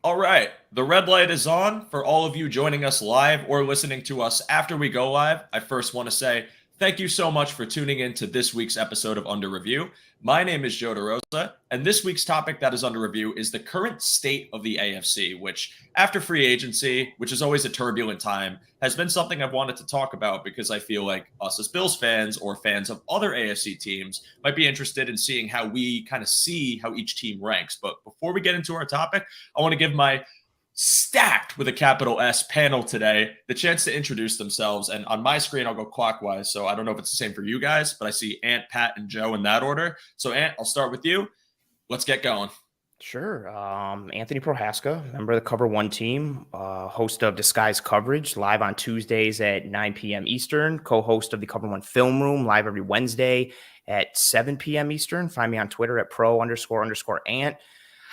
All right, the red light is on for all of you joining us live or listening to us after we go live. I first want to say thank you so much for tuning in to this week's episode of Under Review. My name is Joe DeRosa, and this week's topic that is under review is the current state of the AFC, which, after free agency, which is always a turbulent time, has been something I've wanted to talk about because I feel like us as Bills fans or fans of other AFC teams might be interested in seeing how we kind of see how each team ranks. But before we get into our topic, I want to give my stacked with a capital S panel today the chance to introduce themselves. And on my screen, I'll go clockwise. So I don't know if it's the same for you guys, but I see Ant, Pat, and Joe in that order. So Ant, I'll start with you. Let's get going. Sure. Anthony Prohaska, member of the Cover One team, host of Disguised Coverage, live on Tuesdays at 9 p.m. Eastern, co-host of the Cover One Film Room, live every Wednesday at 7 p.m. Eastern. Find me on Twitter at __Ant.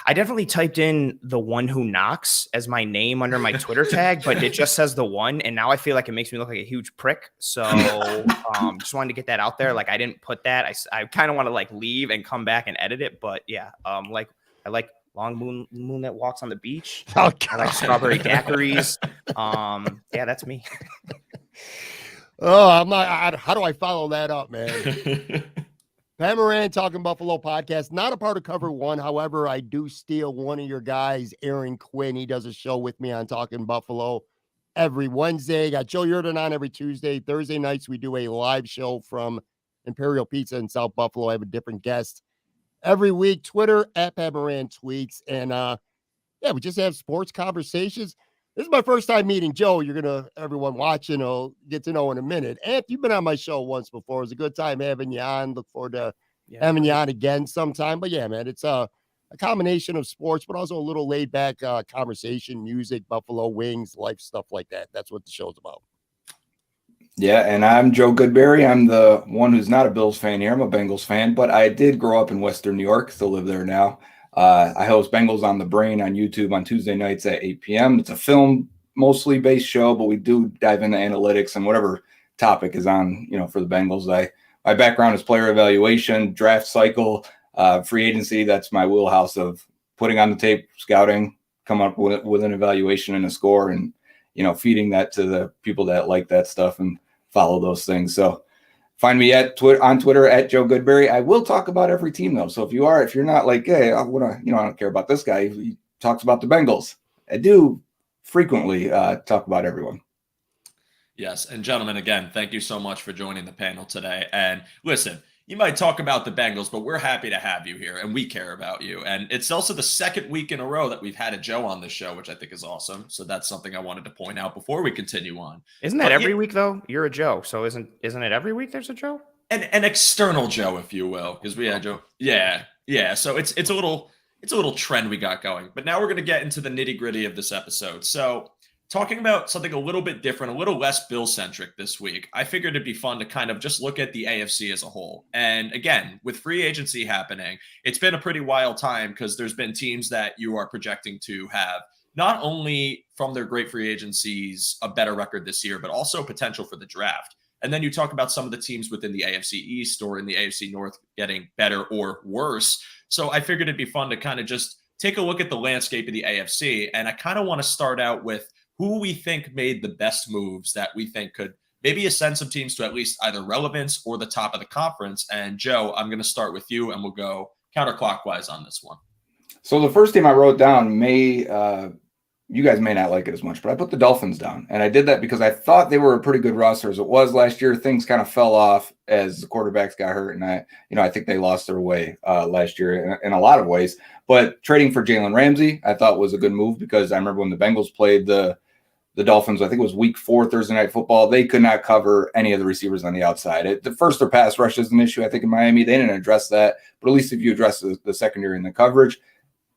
I definitely typed in the one who knocks as my name under my Twitter tag, but it just says the one. And now I feel like it makes me look like a huge prick. So just wanted to get that out there. Like I didn't put that. I kind of want to like leave and come back and edit it. But yeah, I like long moonlit walks on the beach. Oh, I like strawberry daiquiris. Yeah, that's me. Oh, I'm not. How do I follow that up, man? Pat Moran, Talking Buffalo podcast, not a part of Cover One. However, I do steal one of your guys, Aaron Quinn. He does a show with me on Talking Buffalo every Wednesday. Got Joe Yurden on every Tuesday. Thursday nights, we do a live show from Imperial Pizza in South Buffalo. I have a different guest every week. Twitter at Pat Moran Tweets. And yeah, we just have sports conversations. This is my first time meeting Joe. You're going to, everyone watching, will get to know in a minute. And you've been on my show once before. It was a good time having you on. Look forward to having you on again sometime. But yeah, man, it's a combination of sports, but also a little laid back conversation, music, Buffalo wings, life, stuff like that. That's what the show's about. Yeah, and I'm Joe Goodberry. I'm the one who's not a Bills fan here. I'm a Bengals fan, but I did grow up in Western New York, still live there now. I host Bengals on the Brain on YouTube on Tuesday nights at 8 p.m. It's a film mostly based show, but we do dive into analytics and whatever topic is on, for the Bengals. My background is player evaluation, draft cycle, free agency. That's my wheelhouse of putting on the tape, scouting, come up with an evaluation and a score, and feeding that to the people that like that stuff and follow those things. So find me on Twitter at Joe Goodberry. I will talk about every team though. So if you're not like, hey, I don't care about this guy. He talks about the Bengals. I do frequently talk about everyone. Yes. And gentlemen, again, thank you so much for joining the panel today. And listen, you might talk about the Bengals, but we're happy to have you here and we care about you. And it's also the second week in a row that we've had a Joe on this show, which I think is awesome. So that's something I wanted to point out before we continue on. Isn't that every week though? You're a Joe. So isn't it every week there's a Joe? An external Joe, if you will, because we had Joe. Yeah. So it's a little trend we got going. But now we're going to get into the nitty-gritty of this episode. So talking about something a little bit different, a little less Bill-centric this week, I figured it'd be fun to kind of just look at the AFC as a whole. And again, with free agency happening, it's been a pretty wild time because there's been teams that you are projecting to have not only from their great free agencies a better record this year, but also potential for the draft. And then you talk about some of the teams within the AFC East or in the AFC North getting better or worse. So I figured it'd be fun to kind of just take a look at the landscape of the AFC. And I kind of want to start out with who we think made the best moves that we think could maybe ascend some teams to at least either relevance or the top of the conference. And Joe, I'm going to start with you and we'll go counterclockwise on this one. So the first team I wrote down you guys may not like it as much, but I put the Dolphins down. And I did that because I thought they were a pretty good roster as it was last year. Things kind of fell off as the quarterbacks got hurt. And I think they lost their way last year in a lot of ways. But trading for Jalen Ramsey, I thought was a good move because I remember when the Bengals played the Dolphins, I think it was week 4, Thursday Night Football, they could not cover any of the receivers on the outside. The first, their pass rush is an issue, I think, in Miami. They didn't address that. But at least if you address the secondary and the coverage,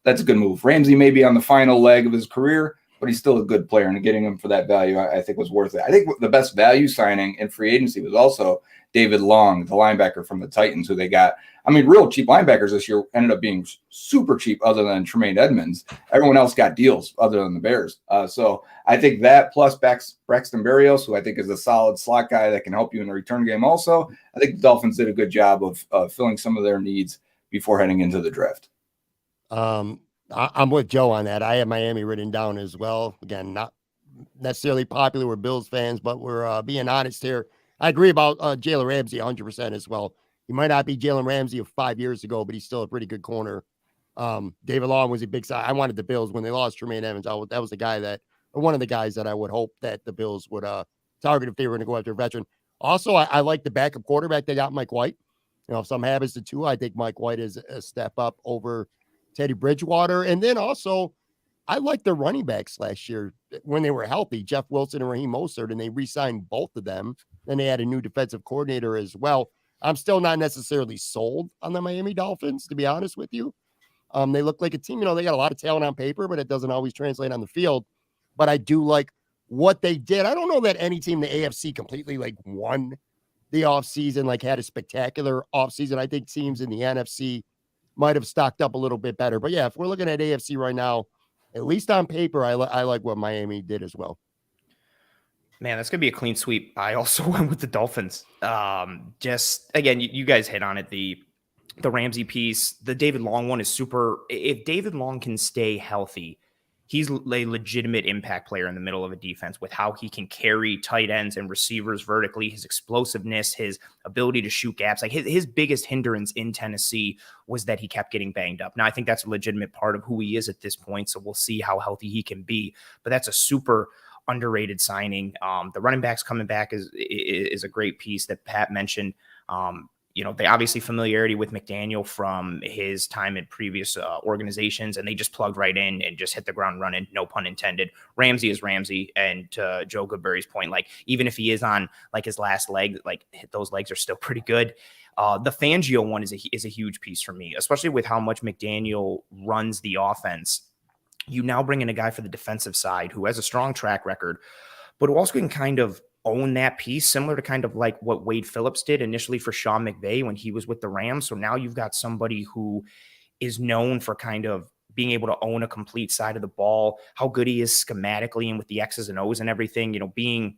that's a good move. Ramsey may be on the final leg of his career, but he's still a good player, and getting him for that value, I think, was worth it. I think the best value signing in free agency was also David Long, the linebacker from the Titans, who they got. I mean, real cheap linebackers this year ended up being super cheap other than Tremaine Edmonds. Everyone else got deals other than the Bears. So I think that plus Braxton Berrios, who I think is a solid slot guy that can help you in the return game also. I think the Dolphins did a good job of filling some of their needs before heading into the draft. I'm with Joe on that. I have Miami written down as well. Again, not necessarily popular with Bills fans, but we're being honest here. I agree about Jalen Ramsey 100% as well. He might not be Jalen Ramsey of 5 years ago, but he's still a pretty good corner. David Long was a big side. I wanted the Bills when they lost Tremaine Evans. That was the guy that, or one of the guys that I would hope that the Bills would target if they were going to go after a veteran. Also, I like the backup quarterback they got, Mike White. You know, if something happens to Tua, I think Mike White is a step up over Teddy Bridgewater. And then also, I liked the running backs last year when they were healthy, Jeff Wilson and Raheem Mostert, and they re-signed both of them. Then they had a new defensive coordinator as well. I'm still not necessarily sold on the Miami Dolphins, to be honest with you. They look like a team, you know, they got a lot of talent on paper, but it doesn't always translate on the field. But I do like what they did. I don't know that any team in the AFC completely like won the offseason, like had a spectacular offseason. I think teams in the NFC might have stocked up a little bit better. But yeah, if we're looking at AFC right now, at least on paper, I like what Miami did as well. Man, that's going to be a clean sweep. I also went with the Dolphins. Just, again, you guys hit on it. The Ramsey piece, the David Long one is super. If David Long can stay healthy, he's a legitimate impact player in the middle of a defense with how he can carry tight ends and receivers vertically, his explosiveness, his ability to shoot gaps. Like his biggest hindrance in Tennessee was that he kept getting banged up. Now, I think that's a legitimate part of who he is at this point, so we'll see how healthy he can be. But that's a super underrated signing. The running backs coming back is a great piece that Pat mentioned. You know, they obviously familiarity with McDaniel from his time in previous organizations, and they just plugged right in and just hit the ground running, no pun intended. Ramsey is Ramsey, and to Joe Goodberry's point, like even if he is on like his last leg, like those legs are still pretty good. The Fangio one is a huge piece for me, especially with how much McDaniel runs the offense. You now bring in a guy for the defensive side who has a strong track record, but who also can kind of own that piece, similar to kind of like what Wade Phillips did initially for Sean McVay when he was with the Rams. So now you've got somebody who is known for kind of being able to own a complete side of the ball, how good he is schematically and with the X's and O's and everything, you know, being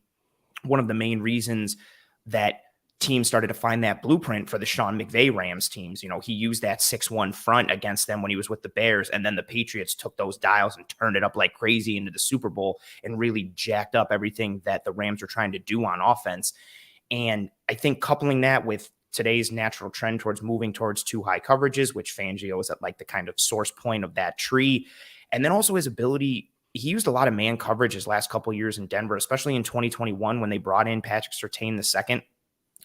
one of the main reasons that teams started to find that blueprint for the Sean McVay Rams teams. You know, he used that 6-1 front against them when he was with the Bears, and then the Patriots took those dials and turned it up like crazy into the Super Bowl and really jacked up everything that the Rams were trying to do on offense. And I think coupling that with today's natural trend towards moving towards too high coverages, which Fangio is at like the kind of source point of that tree, and then also his ability. He used a lot of man coverage his last couple of years in Denver, especially in 2021 when they brought in Patrick Surtain II.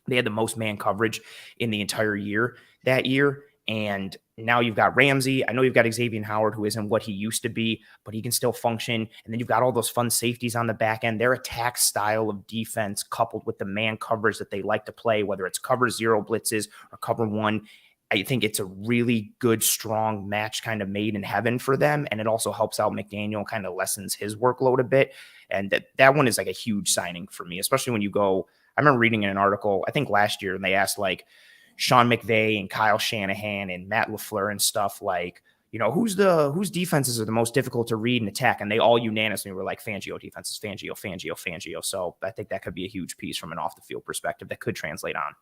They had the most man coverage in the entire year that year. And now you've got Ramsey. I know you've got Xavier Howard, who isn't what he used to be, but he can still function. And then you've got all those fun safeties on the back end. Their attack style of defense coupled with the man coverage that they like to play, whether it's cover zero blitzes or cover one, I think it's a really good, strong match kind of made in heaven for them. And it also helps out McDaniel, kind of lessens his workload a bit. And that one is like a huge signing for me, especially when you go, I remember reading in an article, I think last year, and they asked like Sean McVay and Kyle Shanahan and Matt LaFleur and stuff like, you know, whose defenses are the most difficult to read and attack? And they all unanimously were like Fangio defenses, Fangio. So I think that could be a huge piece from an off the field perspective that could translate on.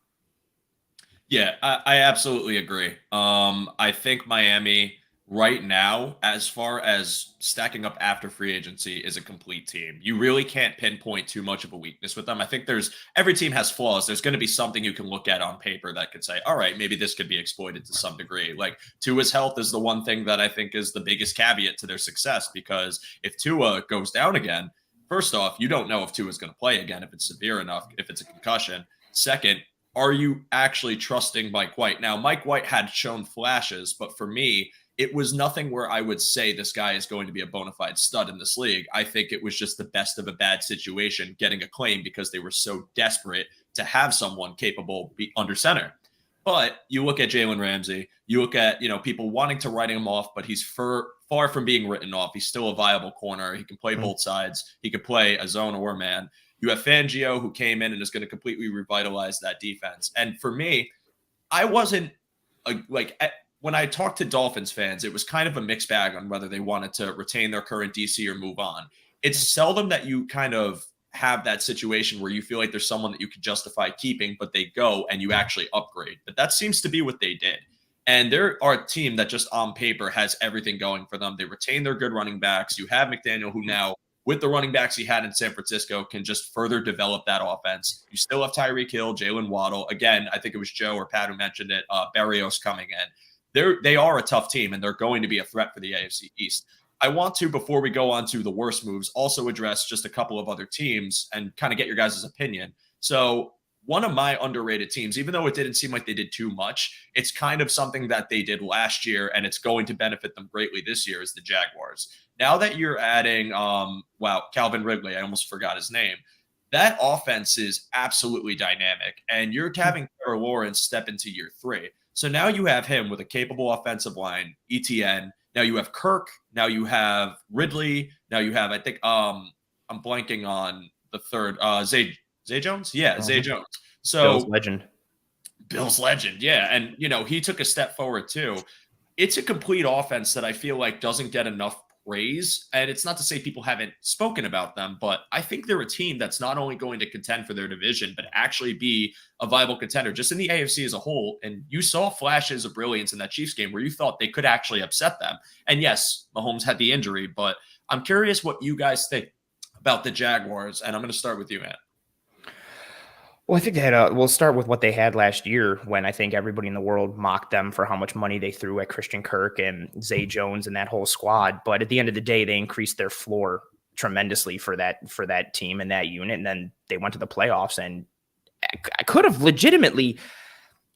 Yeah, I absolutely agree. I think Miami right now, as far as stacking up after free agency, is a complete team. You really can't pinpoint too much of a weakness with them. I think every team has flaws. There's going to be something you can look at on paper that could say, all right, maybe this could be exploited to some degree. Like Tua's health is the one thing that I think is the biggest caveat to their success, because if Tua goes down again, first off, you don't know if Tua's going to play again, if it's severe enough, if it's a concussion. Second, are you actually trusting Mike White? Now, Mike White had shown flashes, but for me, it was nothing where I would say this guy is going to be a bona fide stud in this league. I think it was just the best of a bad situation getting a claim because they were so desperate to have someone capable be under center. But you look at Jalen Ramsey, you look at, you know, people wanting to write him off, but he's far from being written off. He's still a viable corner. He can play both sides. He could play a zone or man. You have Fangio, who came in and is going to completely revitalize that defense. And for me, I wasn't when I talked to Dolphins fans, it was kind of a mixed bag on whether they wanted to retain their current DC or move on. It's seldom that you kind of have that situation where you feel like there's someone that you could justify keeping, but they go and you actually upgrade. But that seems to be what they did. And they're a team that just on paper has everything going for them. They retain their good running backs. You have McDaniel, who now, with the running backs he had in San Francisco, can just further develop that offense. You still have Tyreek Hill, Jalen Waddle. Again, I think it was Joe or Pat who mentioned it. Berrios coming in. They are a tough team, and they're going to be a threat for the AFC East. I want to, before we go on to the worst moves, also address just a couple of other teams and kind of get your guys' opinion. So one of my underrated teams, even though it didn't seem like they did too much, it's kind of something that they did last year, and it's going to benefit them greatly this year, is the Jaguars. Now that you're adding, Calvin Ridley, I almost forgot his name. That offense is absolutely dynamic, and you're having Trevor Lawrence step into year 3. So now you have him with a capable offensive line, ETN. Now you have Kirk. Now you have Ridley. Now you have, I think, I'm blanking on the third, Zay Jones? Yeah, Zay Jones. So Bill's legend. Yeah. And, he took a step forward too. It's a complete offense that I feel like doesn't get enough praise. And it's not to say people haven't spoken about them, but I think they're a team that's not only going to contend for their division, but actually be a viable contender just in the AFC as a whole. And you saw flashes of brilliance in that Chiefs game where you thought they could actually upset them. And yes, Mahomes had the injury, but I'm curious what you guys think about the Jaguars. And I'm going to start with you, Matt. Well, I think we'll start with what they had last year when I think everybody in the world mocked them for how much money they threw at Christian Kirk and Zay Jones and that whole squad. But at the end of the day, they increased their floor tremendously for that team and that unit. And then they went to the playoffs, and I could have legitimately,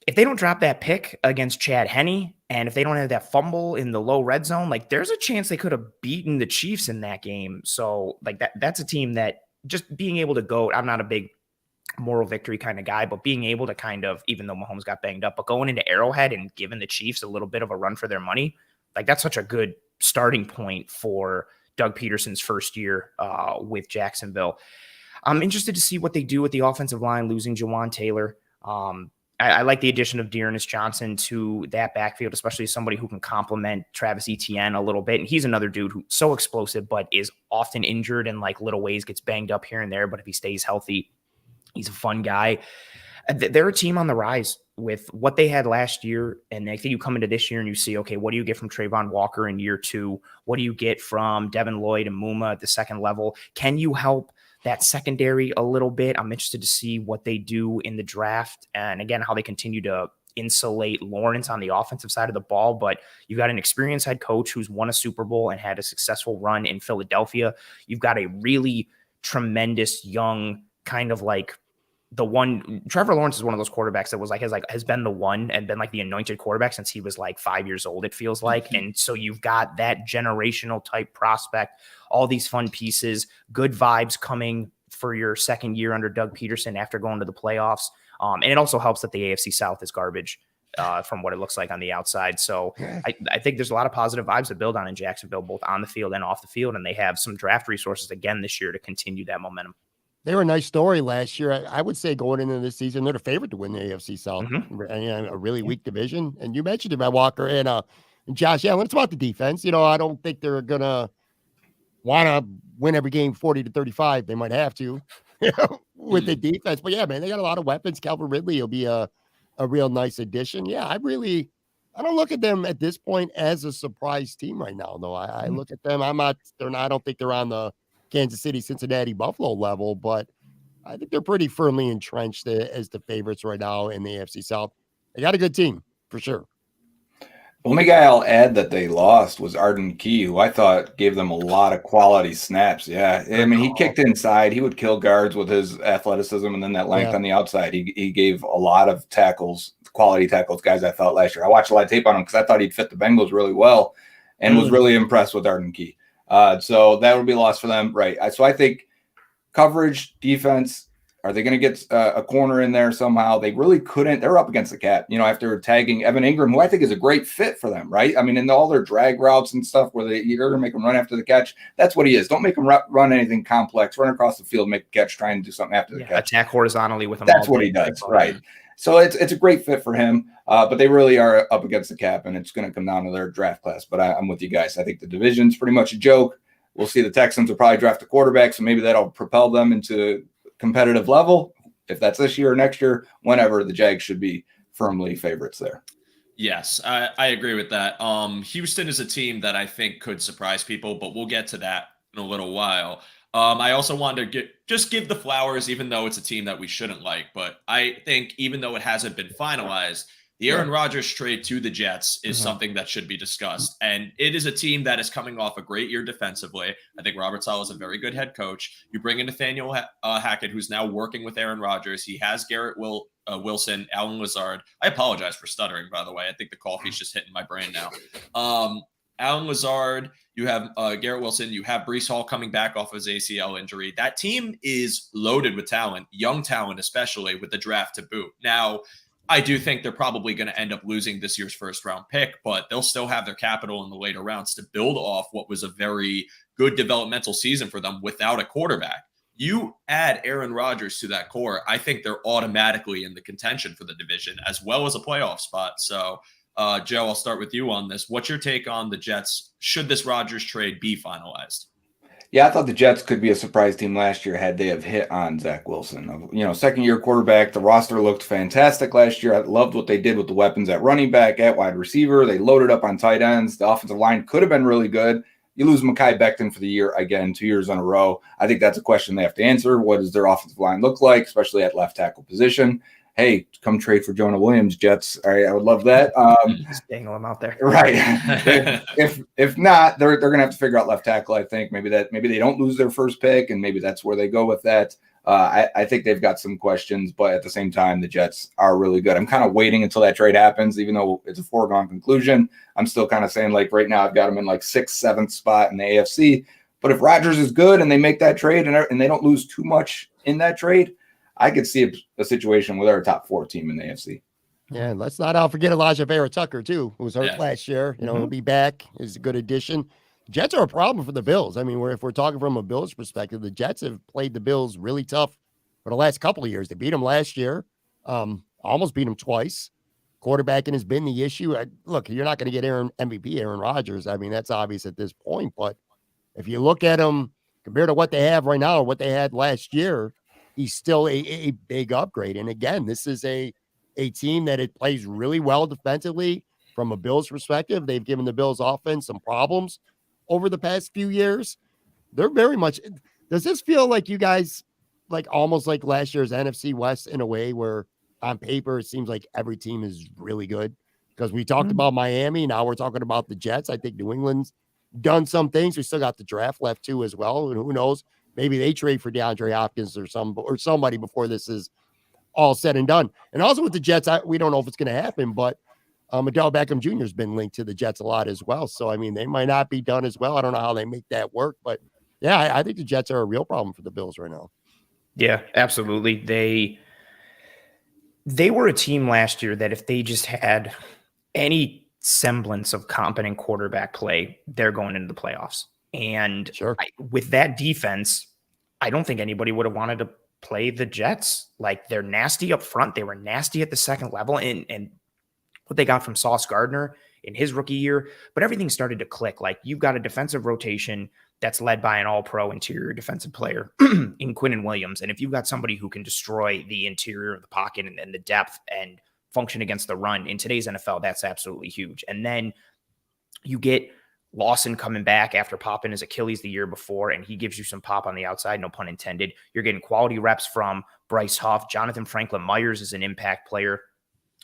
if they don't drop that pick against Chad Henne, and if they don't have that fumble in the low red zone, like there's a chance they could have beaten the Chiefs in that game. So like that's a team that just being able to go, I'm not a big moral victory kind of guy, but being able to kind of, even though Mahomes got banged up, but going into Arrowhead and giving the Chiefs a little bit of a run for their money, like that's such a good starting point for Doug Peterson's first year with Jacksonville. I'm interested to see what they do with the offensive line, losing Jawan Taylor. I like the addition of Dearness Johnson to that backfield, especially somebody who can complement Travis Etienne a little bit. And he's another dude who's so explosive, but is often injured in like little ways, gets banged up here and there. But if he stays healthy, he's a fun guy. They're a team on the rise with what they had last year. And I think you come into this year and you see, okay, what do you get from Trayvon Walker in year 2? What do you get from Devin Lloyd and Muma at the second level? Can you help that secondary a little bit? I'm interested to see what they do in the draft. And again, how they continue to insulate Lawrence on the offensive side of the ball. But you've got an experienced head coach who's won a Super Bowl and had a successful run in Philadelphia. You've got a really tremendous young kind of like the one. Trevor Lawrence is one of those quarterbacks that was like has been the one and been like the anointed quarterback since he was like 5 years old, it feels like. Mm-hmm. And so you've got that generational type prospect, all these fun pieces, good vibes coming for your second year under Doug Peterson after going to the playoffs. And it also helps that the AFC South is garbage from what it looks like on the outside. So I think there's a lot of positive vibes to build on in Jacksonville, both on the field and off the field. And they have some draft resources again this year to continue that momentum. They were a nice story last year. I would say going into this season, they're the favorite to win the AFC South. Mm-hmm. And, a really weak division. And you mentioned it, Matt Walker and Josh Allen. It's about the defense. I don't think they're going to want to win every game 40-35. They might have to with the defense. But, yeah, man, they got a lot of weapons. Calvin Ridley will be a real nice addition. Yeah, I don't look at them at this point as a surprise team right now, though. I look at them. I don't think they're on the Kansas City, Cincinnati, Buffalo level, but I think they're pretty firmly entrenched as the favorites right now in the AFC South. They got a good team for sure. The only guy I'll add that they lost was Arden Key, who I thought gave them a lot of quality snaps. Yeah, I mean, he kicked inside. He would kill guards with his athleticism and then that length on the outside. He gave a lot of tackles, quality tackles, guys I thought last year. I watched a lot of tape on him because I thought he'd fit the Bengals really well and was really impressed with Arden Key. So that would be a loss for them. Right. So I think coverage, defense, are they going to get a corner in there somehow? They really couldn't. They're up against the cap, after tagging Evan Ingram, who I think is a great fit for them. Right. I mean, in all their drag routes and stuff where you're going to make them run after the catch. That's what he is. Don't make him run anything complex, run across the field, make a catch, try and do something after the catch. Attack horizontally with him. That's what he does. Right. So it's a great fit for him, but they really are up against the cap, and it's going to come down to their draft class. But I'm with you guys. I think the division's pretty much a joke. We'll see the Texans will probably draft a quarterback, so maybe that'll propel them into competitive level. If that's this year or next year, whenever, the Jags should be firmly favorites there. Yes, I agree with that. Houston is a team that I think could surprise people, but we'll get to that in a little while. I also wanted to give the flowers, even though it's a team that we shouldn't like. But I think even though it hasn't been finalized, the Aaron Rodgers trade to the Jets is something that should be discussed. And it is a team that is coming off a great year defensively. I think Robert Saleh is a very good head coach. You bring in Nathaniel Hackett, who's now working with Aaron Rodgers. He has Garrett Wilson, Alan Lazard. I apologize for stuttering, by the way. I think the coffee's just hitting my brain now. Alan Lazard, you have Garrett Wilson, you have Breece Hall coming back off of his ACL injury. That team is loaded with talent, young talent, especially with the draft to boot. Now, I do think they're probably going to end up losing this year's first round pick, but they'll still have their capital in the later rounds to build off what was a very good developmental season for them without a quarterback. You add Aaron Rodgers to that core, I think they're automatically in the contention for the division as well as a playoff spot. So, Joe, I'll start with you on this. What's your take on the Jets? Should this Rodgers trade be finalized? Yeah, I thought the Jets could be a surprise team last year had they have hit on Zach Wilson. Second-year quarterback. The roster looked fantastic last year. I loved what they did with the weapons at running back, at wide receiver. They loaded up on tight ends. The offensive line could have been really good. You lose Mekhi Becton for the year again, 2 years in a row. I think that's a question they have to answer. What does their offensive line look like, especially at left tackle position? Hey, come trade for Jonah Williams, Jets. All right, I would love that. Just dangle him out there. Right. if not, they're going to have to figure out left tackle. I think maybe they don't lose their first pick, and maybe that's where they go with that. I think they've got some questions, but at the same time, the Jets are really good. I'm kind of waiting until that trade happens, even though it's a foregone conclusion. I'm still kind of saying, like, right now I've got them in like 6th, 7th spot in the AFC. But if Rodgers is good and they make that trade and they don't lose too much in that trade, I could see a situation where they're a top 4 team in the AFC. Yeah, let's not forget Elijah Vera Tucker, too, who was hurt last year. He'll be back. He's a good addition. Jets are a problem for the Bills. I mean, if we're talking from a Bills perspective, the Jets have played the Bills really tough for the last couple of years. They beat them last year, almost beat them twice. Quarterbacking has been the issue. Look, you're not going to get MVP Aaron Rodgers. I mean, that's obvious at this point. But if you look at him compared to what they have right now or what they had last year, he's still a big upgrade. And again, this is a team that it plays really well defensively from a Bills perspective. They've given the Bills offense some problems over the past few years. They're very much. Does this feel like you guys like almost like last year's NFC West in a way where on paper it seems like every team is really good? Because we talked about Miami, now we're talking about the Jets. I think New England's done some things. We still got the draft left too as well. And who knows? Maybe they trade for DeAndre Hopkins or somebody before this is all said and done. And also with the Jets, we don't know if it's going to happen, but Odell Beckham Jr. has been linked to the Jets a lot as well. So, I mean, they might not be done as well. I don't know how they make that work, but yeah, I think the Jets are a real problem for the Bills right now. Yeah, absolutely. They were a team last year that if they just had any semblance of competent quarterback play, they're going into the playoffs. And with that defense, I don't think anybody would have wanted to play the Jets. Like, they're nasty up front. They were nasty at the second level. And what they got from Sauce Gardner in his rookie year, but everything started to click. Like, you've got a defensive rotation that's led by an all-pro interior defensive player in Quinnen Williams. And if you've got somebody who can destroy the interior of the pocket and the depth and function against the run in today's NFL, that's absolutely huge. And then you get Lawson coming back after popping his Achilles the year before, and he gives you some pop on the outside, no pun intended. You're getting quality reps from Bryce Huff. Jonathan Franklin Myers is an impact player.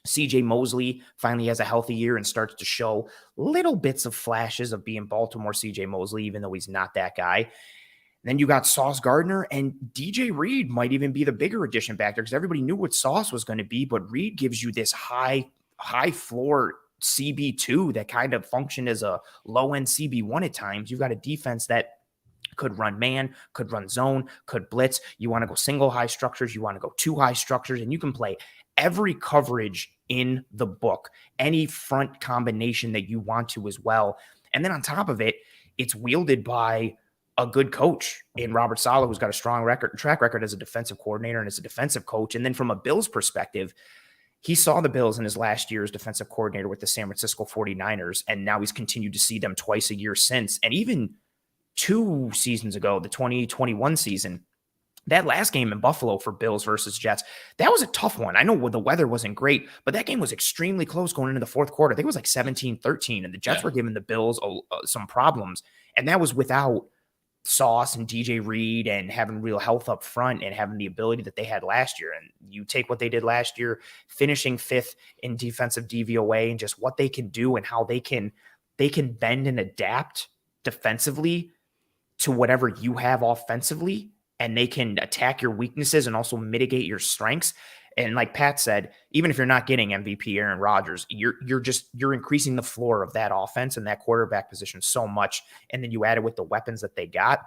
CJ Mosley finally has a healthy year and starts to show little bits of flashes of being Baltimore CJ Mosley, even though he's not that guy. And then you got Sauce Gardner, and DJ Reed might even be the bigger addition back there because everybody knew what Sauce was going to be, but Reed gives you this high floor CB2 that kind of functioned as a low-end CB1 at times. You've got a defense that could run man, could run zone, could blitz. You want to go single high structures. You want to go 2 high structures, and you can play every coverage in the book, any front combination that you want to as well. And then on top of it, it's wielded by a good coach in Robert Saleh, who's got a strong track record as a defensive coordinator and as a defensive coach. And then from a Bills perspective, he saw the Bills in his last year as defensive coordinator with the San Francisco 49ers, and now he's continued to see them twice a year since. And even 2 seasons ago, the 2021 season, That last game in Buffalo for Bills versus Jets, that was a tough one. I know the weather wasn't great, but that game was extremely close going into the fourth quarter. I think it was like 17-13, and the Jets were giving the Bills some problems. And that was without Sauce and DJ Reed and having real health up front and having the ability that they had last year. And you take what they did last year, finishing 5th in defensive DVOA, and just what they can do and how they can bend and adapt defensively to whatever you have offensively, and they can attack your weaknesses and also mitigate your strengths. And like Pat said, even if you're not getting MVP Aaron Rodgers, you're increasing the floor of that offense and that quarterback position so much. And then you add it with the weapons that they got.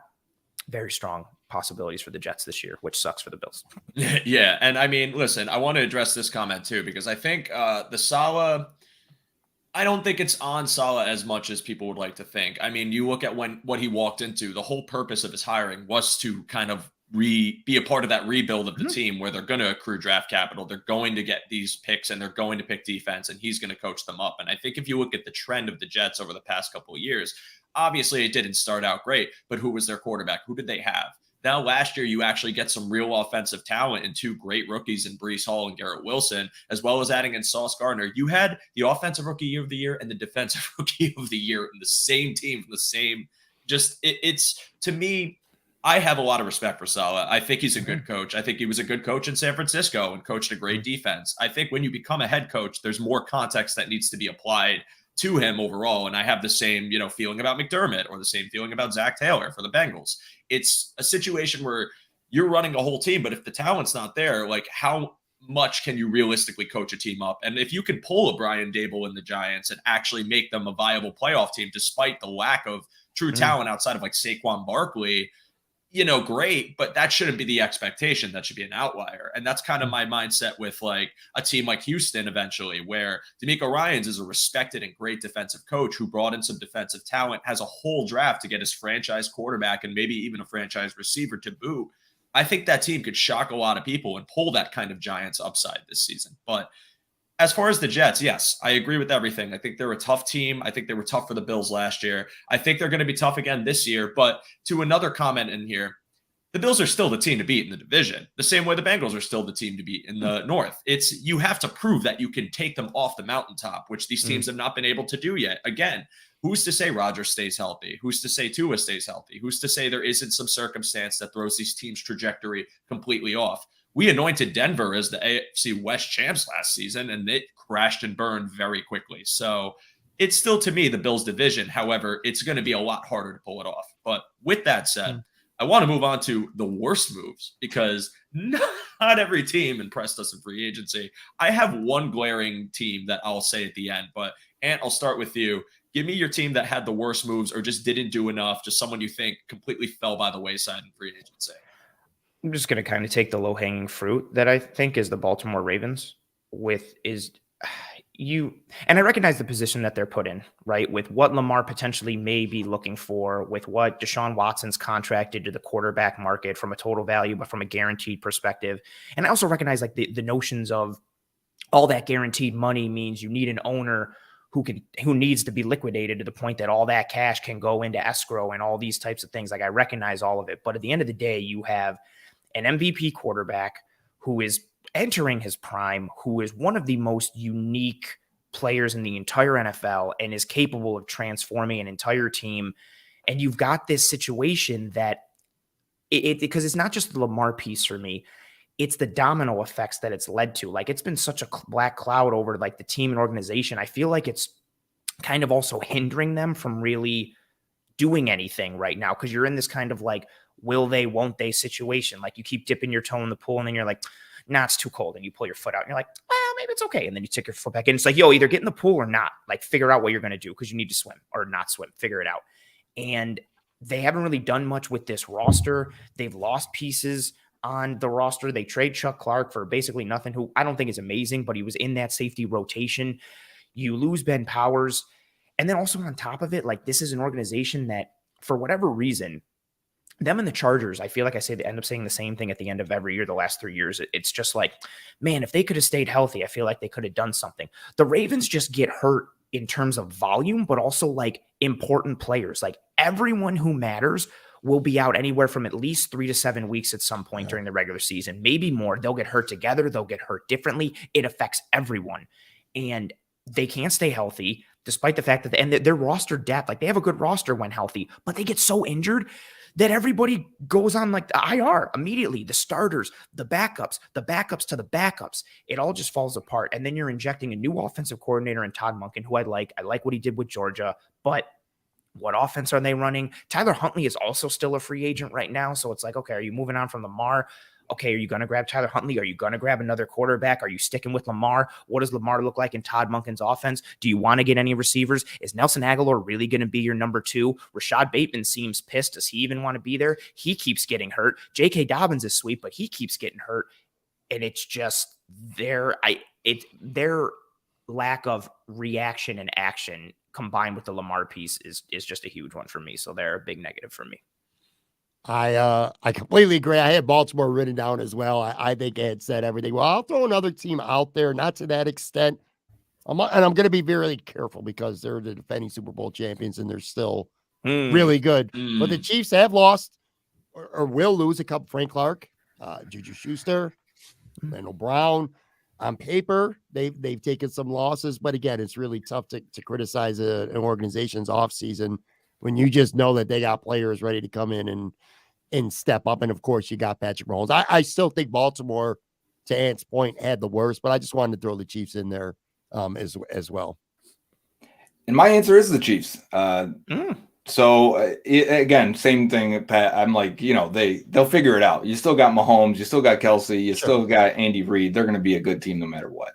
Very strong possibilities for the Jets this year, which sucks for the Bills. Yeah. And I mean, listen, I want to address this comment too, because I think the Saleh, I don't think it's on Saleh as much as people would like to think. I mean, you look at what he walked into, the whole purpose of his hiring was to kind of be a part of that rebuild of the team where they're going to accrue draft capital. They're going to get these picks and they're going to pick defense, and he's going to coach them up. And I think if you look at the trend of the Jets over the past couple of years, obviously it didn't start out great, but who was their quarterback? Who did they have? Now, last year, you actually get some real offensive talent and 2 great rookies in Breece Hall and Garrett Wilson, as well as adding in Sauce Gardner. You had the offensive rookie of the year and the defensive rookie of the year in the same team, from the same, it's to me, I have a lot of respect for Saleh. I think he's a good coach. I think he was a good coach in San Francisco and coached a great defense. I think when you become a head coach, there's more context that needs to be applied to him overall. And I have the same, feeling about McDermott, or the same feeling about Zach Taylor for the Bengals. It's a situation where you're running a whole team, but if the talent's not there, like, how much can you realistically coach a team up? And if you can pull a Brian Dable in the Giants and actually make them a viable playoff team, despite the lack of true talent outside of like Saquon Barkley, great, but that shouldn't be the expectation. That should be an outlier. And that's kind of my mindset with like a team like Houston eventually, where DeMeco Ryans is a respected and great defensive coach who brought in some defensive talent, has a whole draft to get his franchise quarterback and maybe even a franchise receiver to boot. I think that team could shock a lot of people and pull that kind of Giants upside this season. But as far as the Jets, yes, I agree with everything. I think they're a tough team. I think they were tough for the Bills last year. I think they're going to be tough again this year. But to another comment in here, the Bills are still the team to beat in the division, the same way the Bengals are still the team to beat in the North. You have to prove that you can take them off the mountaintop, which these teams have not been able to do yet. Again, who's to say Rodgers stays healthy? Who's to say Tua stays healthy? Who's to say there isn't some circumstance that throws these teams' trajectory completely off? We anointed Denver as the AFC West champs last season, and it crashed and burned very quickly. So it's still, to me, the Bills division. However, it's going to be a lot harder to pull it off. But with that said, I want to move on to the worst moves, because not every team impressed us in free agency. I have one glaring team that I'll say at the end, but Ant, I'll start with you. Give me your team that had the worst moves or just didn't do enough, just someone you think completely fell by the wayside in free agency. I'm just going to kind of take the low-hanging fruit that I think is the Baltimore Ravens and I recognize the position that they're put in, right? With what Lamar potentially may be looking for, with what Deshaun Watson's contracted to the quarterback market from a total value, but from a guaranteed perspective. And I also recognize like the notions of all that guaranteed money means you need an owner who needs to be liquidated to the point that all that cash can go into escrow and all these types of things. Like, I recognize all of it, but at the end of the day, you have an MVP quarterback who is entering his prime, who is one of the most unique players in the entire NFL and is capable of transforming an entire team. And you've got this situation that because it's not just the Lamar piece for me, it's the domino effects that it's led to. Like, it's been such a black cloud over like the team and organization. I feel like it's kind of also hindering them from really doing anything right now, because you're in this kind of like, will they, won't they situation. Like, you keep dipping your toe in the pool and then you're like, nah, it's too cold. And you pull your foot out and you're like, well, maybe it's okay. And then you take your foot back in. It's like, yo, either get in the pool or not. Like, figure out what you're going to do, because you need to swim or not swim. Figure it out. And they haven't really done much with this roster. They've lost pieces on the roster. They trade Chuck Clark for basically nothing, who I don't think is amazing, but he was in that safety rotation. You lose Ben Powers. And then also on top of it, like, this is an organization that, for whatever reason, them and the Chargers, I feel like they end up saying the same thing at the end of every year the last 3 years. It's just like, man, if they could have stayed healthy, I feel like they could have done something. The Ravens just get hurt in terms of volume, but also like important players. Like, everyone who matters will be out anywhere from at least 3 to 7 weeks at some point during the regular season, maybe more. They'll get hurt together. They'll get hurt differently. It affects everyone. And they can't stay healthy despite the fact that and their roster depth, like they have a good roster when healthy, but they get so injured that everybody goes on like the IR immediately. The starters, the backups to the backups. It all just falls apart. And then you're injecting a new offensive coordinator in Todd Monken, who I like. I like what he did with Georgia, but what offense are they running? Tyler Huntley is also still a free agent right now. So it's like, okay, are you moving on from Lamar? Okay, are you going to grab Tyler Huntley? Are you going to grab another quarterback? Are you sticking with Lamar? What does Lamar look like in Todd Monken's offense? Do you want to get any receivers? Is Nelson Aguilar really going to be your number 2? Rashad Bateman seems pissed. Does he even want to be there? He keeps getting hurt. J.K. Dobbins is sweet, but he keeps getting hurt. And it's just their lack of reaction and action combined with the Lamar piece is just a huge one for me. So they're a big negative for me. I completely agree. I had Baltimore written down as well. I think I had said everything. Well, I'll throw another team out there, not to that extent. I'm going to be very careful because they're the defending Super Bowl champions and they're still really good. But the Chiefs have lost or will lose a couple. Frank Clark, Juju Schuster, Randall Brown. On paper, they've taken some losses, but again, it's really tough to criticize an organization's offseason when you just know that they got players ready to come in and step up. And of course, you got Patrick Mahomes. I still think Baltimore, to Ant's point, had the worst, but I just wanted to throw the Chiefs in there as well. And my answer is the Chiefs. So again, same thing, Pat. I'm like, they'll figure it out. You still got Mahomes, you still got Kelsey, you still got Andy Reid. They're going to be a good team no matter what.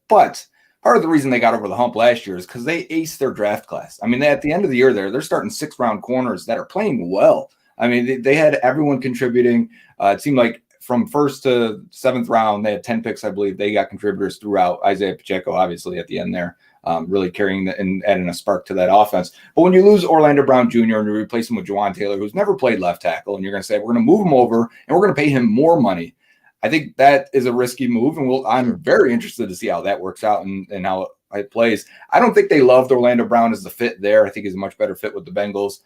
But part of the reason they got over the hump last year is because they aced their draft class. I mean, at the end of the year, they're starting 6th-round corners that are playing well. I mean, they had everyone contributing. It seemed like from 1st to 7th round, they had 10 picks, I believe. They got contributors throughout. Isaiah Pacheco, obviously, at the end there. Really carrying and adding a spark to that offense. But when you lose Orlando Brown Jr. and you replace him with Juwan Taylor, who's never played left tackle, and you're going to say, we're going to move him over and we're going to pay him more money, I think that is a risky move. And I'm very interested to see how that works out and how it plays. I don't think they loved Orlando Brown as the fit there. I think he's a much better fit with the Bengals.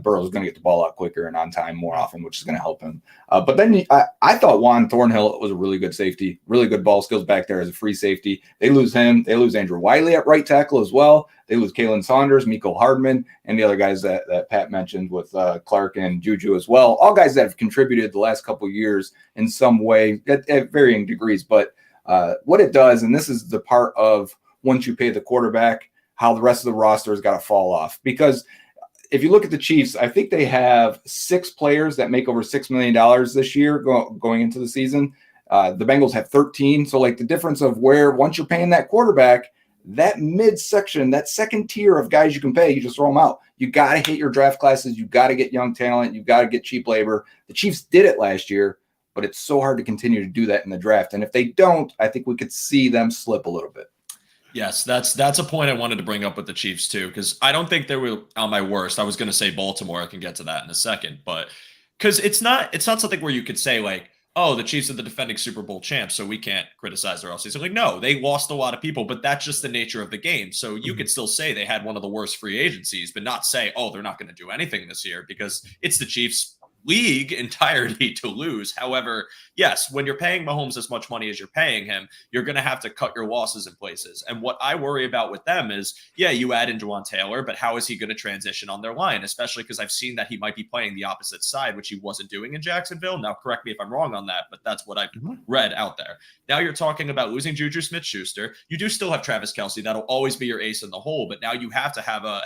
Burrow's going to get the ball out quicker and on time more often, which is going to help him. But then I thought Juan Thornhill was a really good safety, really good ball skills back there as a free safety. They lose him. They lose Andrew Wiley at right tackle as well. They lose Kalen Saunders, Mecole Hardman, and the other guys that Pat mentioned with Clark and Juju as well. All guys that have contributed the last couple of years in some way at varying degrees. But what it does, and this is the part of once you pay the quarterback, how the rest of the roster has got to fall off. Because if you look at the Chiefs, I think they have 6 players that make over $6 million this year going into the season. The Bengals have 13. So like the difference of where once you're paying that quarterback, that midsection, that second tier of guys you can pay, you just throw them out. You got to hit your draft classes. You got to get young talent. You got to get cheap labor. The Chiefs did it last year, but it's so hard to continue to do that in the draft. And if they don't, I think we could see them slip a little bit. Yes, that's a point I wanted to bring up with the Chiefs too, because I don't think they were on my worst. I was going to say Baltimore. I can get to that in a second, but because it's not something where you could say like, oh, the Chiefs are the defending Super Bowl champs, so we can't criticize their offseason. Like, no, they lost a lot of people, but that's just the nature of the game. So you could still say they had one of the worst free agencies, but not say, oh, they're not going to do anything this year because it's the Chiefs league entirety to lose. However, yes, when you're paying Mahomes as much money as you're paying him, you're going to have to cut your losses in places. And what I worry about with them is, yeah, you add in Juwan Taylor, but how is he going to transition on their line? Especially because I've seen that he might be playing the opposite side, which he wasn't doing in Jacksonville. Now, correct me if I'm wrong on that, but that's what I've read out there. Now you're talking about losing Juju Smith-Schuster. You do still have Travis Kelce. That'll always be your ace in the hole, but now you have to have a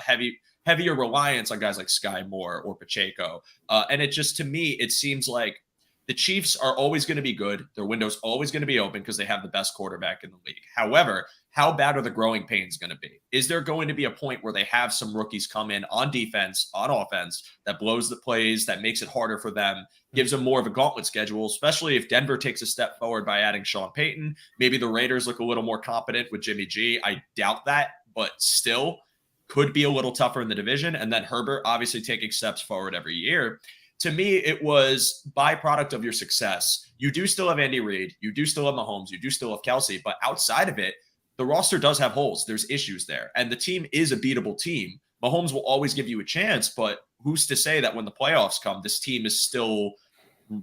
heavier reliance on guys like Sky Moore or Pacheco. And it just, to me, it seems like the Chiefs are always going to be good. Their window's always going to be open because they have the best quarterback in the league. However, how bad are the growing pains going to be? Is there going to be a point where they have some rookies come in on defense, on offense, that blows the plays, that makes it harder for them, gives them more of a gauntlet schedule, especially if Denver takes a step forward by adding Sean Payton? Maybe the Raiders look a little more competent with Jimmy G. I doubt that, but still could be a little tougher in the division. And then Herbert obviously taking steps forward every year. To me, it was byproduct of your success. You do still have Andy Reid. You do still have Mahomes. You do still have Kelsey. But outside of it, the roster does have holes. There's issues there. And the team is a beatable team. Mahomes will always give you a chance, but who's to say that when the playoffs come, this team is still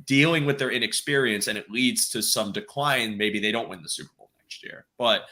dealing with their inexperience and it leads to some decline? Maybe they don't win the Super Bowl next year. But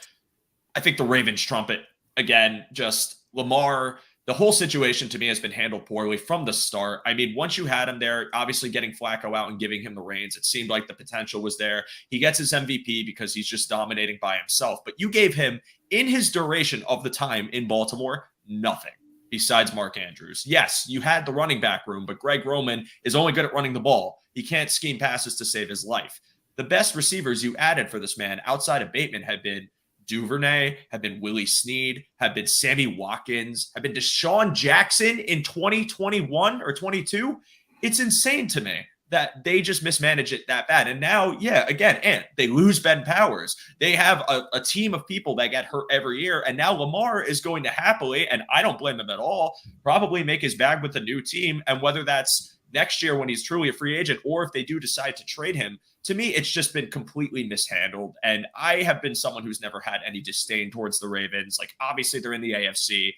I think the Ravens trumpet, again, just Lamar, the whole situation to me has been handled poorly from the start. I mean, once you had him there, obviously getting Flacco out and giving him the reins, it seemed like the potential was there. He gets his MVP because he's just dominating by himself. But you gave him, in his duration of the time in Baltimore, nothing besides Mark Andrews. Yes, you had the running back room, but Greg Roman is only good at running the ball. He can't scheme passes to save his life. The best receivers you added for this man outside of Bateman had been Duvernay, have been Willie Snead, have been Sammy Watkins, have been Deshaun Jackson in 2021 or 22. It's insane to me that they just mismanage it that bad. And now, yeah, again, and they lose Ben Powers. They have a team of people that get hurt every year. And now Lamar is going to happily, and I don't blame him at all, probably make his bag with a new team. And whether that's next year when he's truly a free agent or if they do decide to trade him, to me, it's just been completely mishandled. And I have been someone who's never had any disdain towards the Ravens. Like, obviously, they're in the AFC.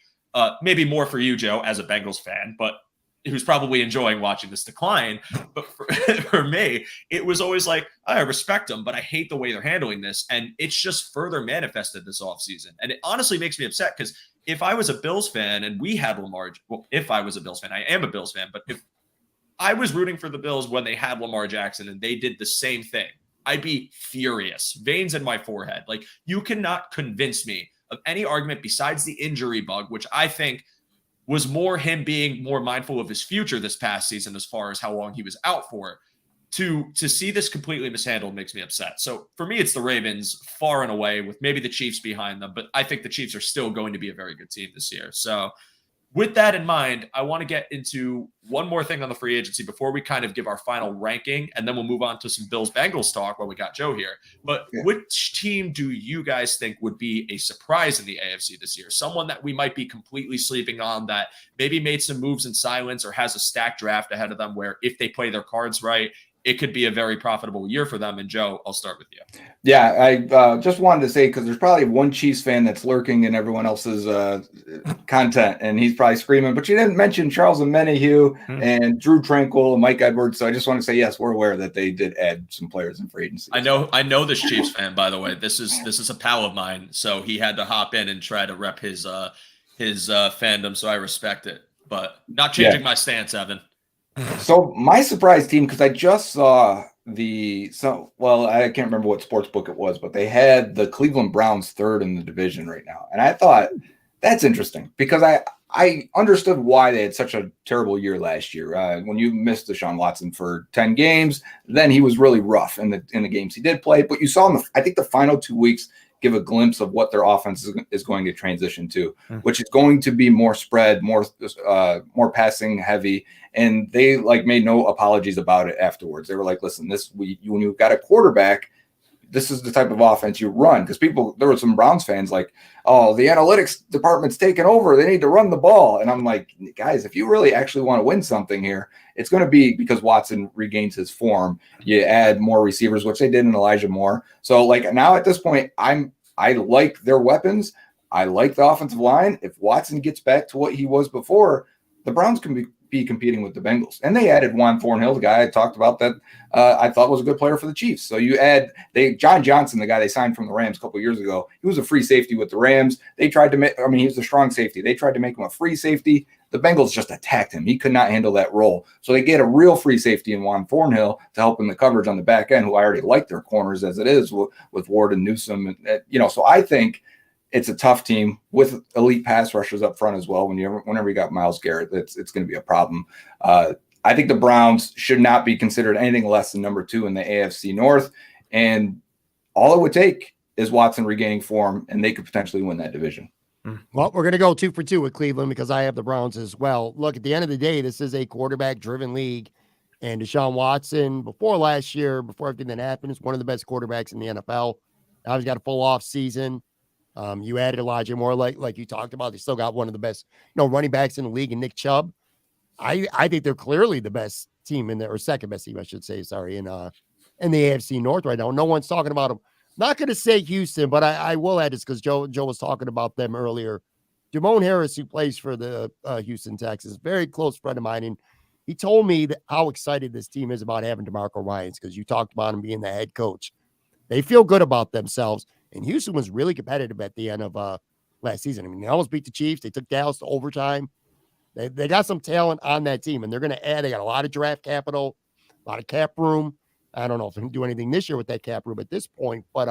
Maybe more for you, Joe, as a Bengals fan, but who's probably enjoying watching this decline. But for me, it was always like, I respect them, but I hate the way they're handling this. And it's just further manifested this offseason. And it honestly makes me upset because if I was a Bills fan and we had Lamar, well, if I was a Bills fan, I am a Bills fan, but if I was rooting for the Bills when they had Lamar Jackson and they did the same thing, I'd be furious. Veins in my forehead. Like, you cannot convince me of any argument besides the injury bug, which I think was more him being more mindful of his future this past season as far as how long he was out for. To see this completely mishandled makes me upset. So for me, it's the Ravens far and away, with maybe the Chiefs behind them, but I think the Chiefs are still going to be a very good team this year. So with that in mind, I want to get into one more thing on the free agency before we kind of give our final ranking, and then we'll move on to some Bills-Bengals talk while we got Joe here. But which team do you guys think would be a surprise in the AFC this year? Someone that we might be completely sleeping on that maybe made some moves in silence or has a stacked draft ahead of them where if they play their cards right, it could be a very profitable year for them. And Joe, I'll start with you. Yeah, I just wanted to say, because there's probably one Chiefs fan that's lurking in everyone else's content, and he's probably screaming, but you didn't mention Charles Omenihu and Drew Tranquil and Mike Edwards. So I just want to say, yes, we're aware that they did add some players in free agency. I know this Chiefs fan, by the way. This is a pal of mine, so he had to hop in and try to rep his fandom, so I respect it. But not changing my stance, Evan. So my surprise team, because I just saw I can't remember what sports book it was, but they had the Cleveland Browns third in the division right now. And I thought that's interesting because I understood why they had such a terrible year last year. When you missed Deshaun Watson for 10 games, then he was really rough in the games he did play. But you saw him, I think the final 2 weeks give a glimpse of what their offense is going to transition to, which is going to be more spread, more passing heavy. And they made no apologies about it afterwards. They were like, listen, when you've got a quarterback, this is the type of offense you run. Because there were some Browns fans like, oh, the analytics department's taken over. They need to run the ball. And I'm like, guys, if you really actually want to win something here, it's going to be because Watson regains his form. You add more receivers, which they did in Elijah Moore. So now at this point, I like their weapons. I like the offensive line. If Watson gets back to what he was before, the Browns can be competing with the Bengals. And they added Juan Thornhill, the guy I talked about that I thought was a good player for the Chiefs. So you add John Johnson, the guy they signed from the Rams a couple of years ago. He was a free safety with the Rams. They tried to he was a strong safety. They tried to make him a free safety. The Bengals just attacked him. He could not handle that role. So they get a real free safety in Juan Thornhill to help in the coverage on the back end, who I already like their corners as it is with Ward and Newsome. So I think it's a tough team with elite pass rushers up front as well. Whenever you got Myles Garrett, it's going to be a problem. I think the Browns should not be considered anything less than number 2 in the AFC North. And all it would take is Watson regaining form, and they could potentially win that division. Well, we're going to go 2 for 2 with Cleveland because I have the Browns as well. Look, at the end of the day, this is a quarterback-driven league, and Deshaun Watson, before last year, before everything that happened, is one of the best quarterbacks in the NFL. Now he's got a full off season. You added Elijah Moore, like you talked about. They still got one of the best, running backs in the league, and Nick Chubb. I think they're clearly the best team in there, or second best team, I should say. Sorry, in the AFC North right now. No one's talking about them. Not going to say Houston, but I will add this because Joe was talking about them earlier. Jamon Harris, who plays for the Houston Texans, very close friend of mine, and he told me that how excited this team is about having DeMarco Ryans, because you talked about him being the head coach. They feel good about themselves, and Houston was really competitive at the end of last season. I mean, they almost beat the Chiefs. They took Dallas to overtime. They got some talent on that team, and they're going to add. They got a lot of draft capital, a lot of cap room. I don't know if they can do anything this year with that cap room at this point, but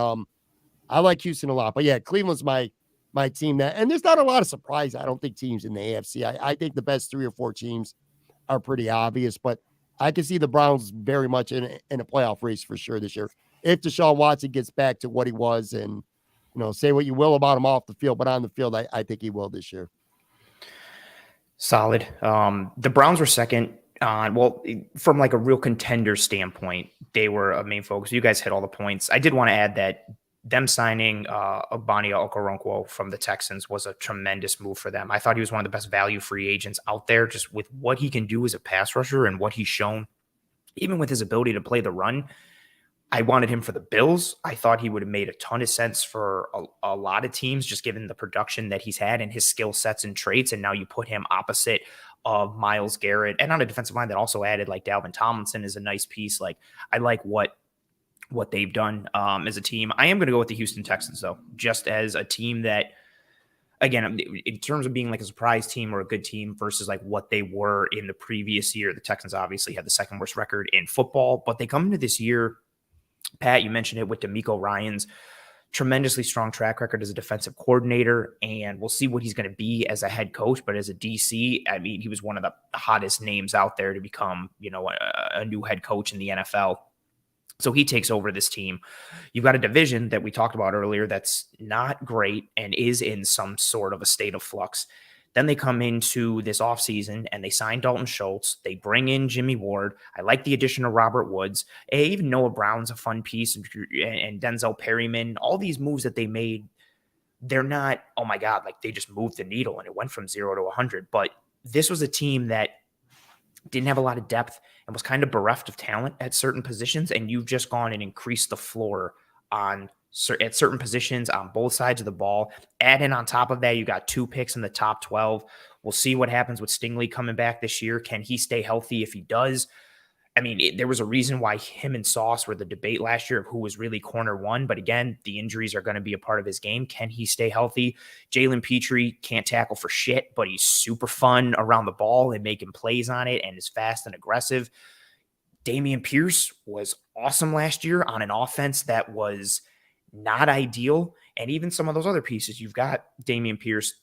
I like Houston a lot. But yeah, Cleveland's my team. And there's not a lot of surprise, I don't think, teams in the AFC. I think the best 3 or 4 teams are pretty obvious, but I can see the Browns very much in a playoff race for sure this year. If Deshaun Watson gets back to what he was, and say what you will about him off the field, but on the field, I think he will this year. Solid. The Browns were second on, from like a real contender standpoint, they were a main focus. You guys hit all the points. I did want to add that them signing Ogbonnia Okoronkwo from the Texans was a tremendous move for them. I thought he was one of the best value free agents out there, just with what he can do as a pass rusher and what he's shown, even with his ability to play the run. I wanted him for the Bills. I thought he would have made a ton of sense for a lot of teams, just given the production that he's had and his skill sets and traits. And now you put him opposite of Myles Garrett, and on a defensive line that also added like Dalvin Tomlinson is a nice piece. Like, I like what they've done as a team. I am going to go with the Houston Texans, though, just as a team that, again, in terms of being like a surprise team or a good team versus like what they were in the previous year. The Texans obviously had the second worst record in football, but they come into this year, Pat, you mentioned it with DeMeco Ryans, tremendously strong track record as a defensive coordinator, and we'll see what he's going to be as a head coach. But as a DC, I mean, he was one of the hottest names out there to become, a new head coach in the NFL. So he takes over this team. You've got a division that we talked about earlier that's not great and is in some sort of a state of flux. Then they come into this offseason and they sign Dalton Schultz. They bring in Jimmy Ward. I like the addition of Robert Woods. Even Noah Brown's a fun piece, and Denzel Perryman. All these moves that they made, they're not, oh my God, like they just moved the needle and it went from 0 to 100. But this was a team that didn't have a lot of depth and was kind of bereft of talent at certain positions. And you've just gone and increased the floor at certain positions on both sides of the ball. Add in on top of that, you got 2 picks in the top 12. We'll see what happens with Stingley coming back this year. Can he stay healthy? If he does, I mean, there was a reason why him and Sauce were the debate last year of who was really corner one. But again, the injuries are going to be a part of his game. Can he stay healthy? Jalen Petrie can't tackle for shit, but he's super fun around the ball and making plays on it and is fast and aggressive. Dameon Pierce was awesome last year on an offense that was not ideal. And even some of those other pieces, you've got Dameon Pierce,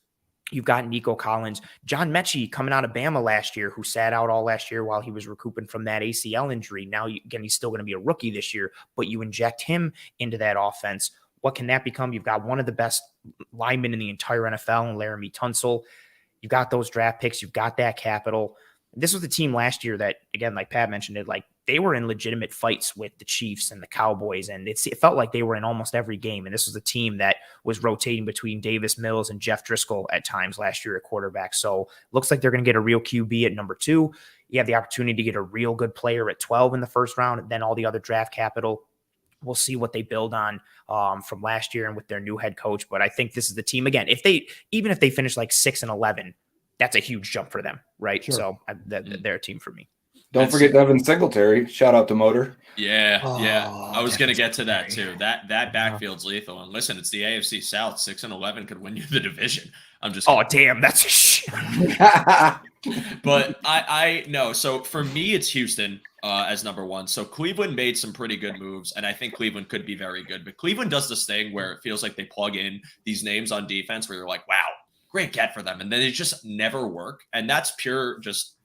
you've got Nico Collins, John Mechie coming out of Bama last year, who sat out all last year while he was recouping from that ACL injury. Now, again, he's still going to be a rookie this year, but you inject him into that offense. What can that become? You've got one of the best linemen in the entire NFL in Laramie Tunsil. You've got those draft picks. You've got that capital. This was the team last year that, again, like Pat mentioned it, like they were in legitimate fights with the Chiefs and the Cowboys, and it felt like they were in almost every game. And this was a team that was rotating between Davis Mills and Jeff Driscoll at times last year at quarterback. So looks like they're going to get a real QB at number 2. You have the opportunity to get a real good player at 12 in the first round, and then all the other draft capital. We'll see what they build on from last year and with their new head coach. But I think this is the team, again, even if they finish like 6-11, that's a huge jump for them, right? Sure. So they're a team for me. Don't forget Devin Singletary. Shout out to Motor. Yeah. I was going to Devin get to that too. Singletary. That backfield's lethal. And listen, it's the AFC South. 6-11 could win you the division. I'm just damn, that's a shit. But I know. So for me, it's Houston as number 1. So Cleveland made some pretty good moves, and I think Cleveland could be very good. But Cleveland does this thing where it feels like they plug in these names on defense where you're like, wow, great get for them. And then they just never work. And that's pure just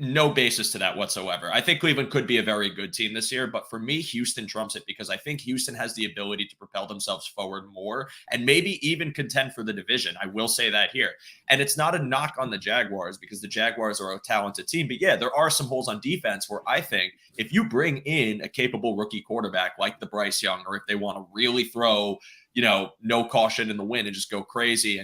no basis to that whatsoever. I think Cleveland could be a very good team this year, but for me, Houston trumps it because I think Houston has the ability to propel themselves forward more and maybe even contend for the division. I will say that here. And it's not a knock on the Jaguars because the Jaguars are a talented team, but yeah, there are some holes on defense where I think if you bring in a capable rookie quarterback like the Bryce Young, or if they want to really throw, no caution in the wind and just go crazy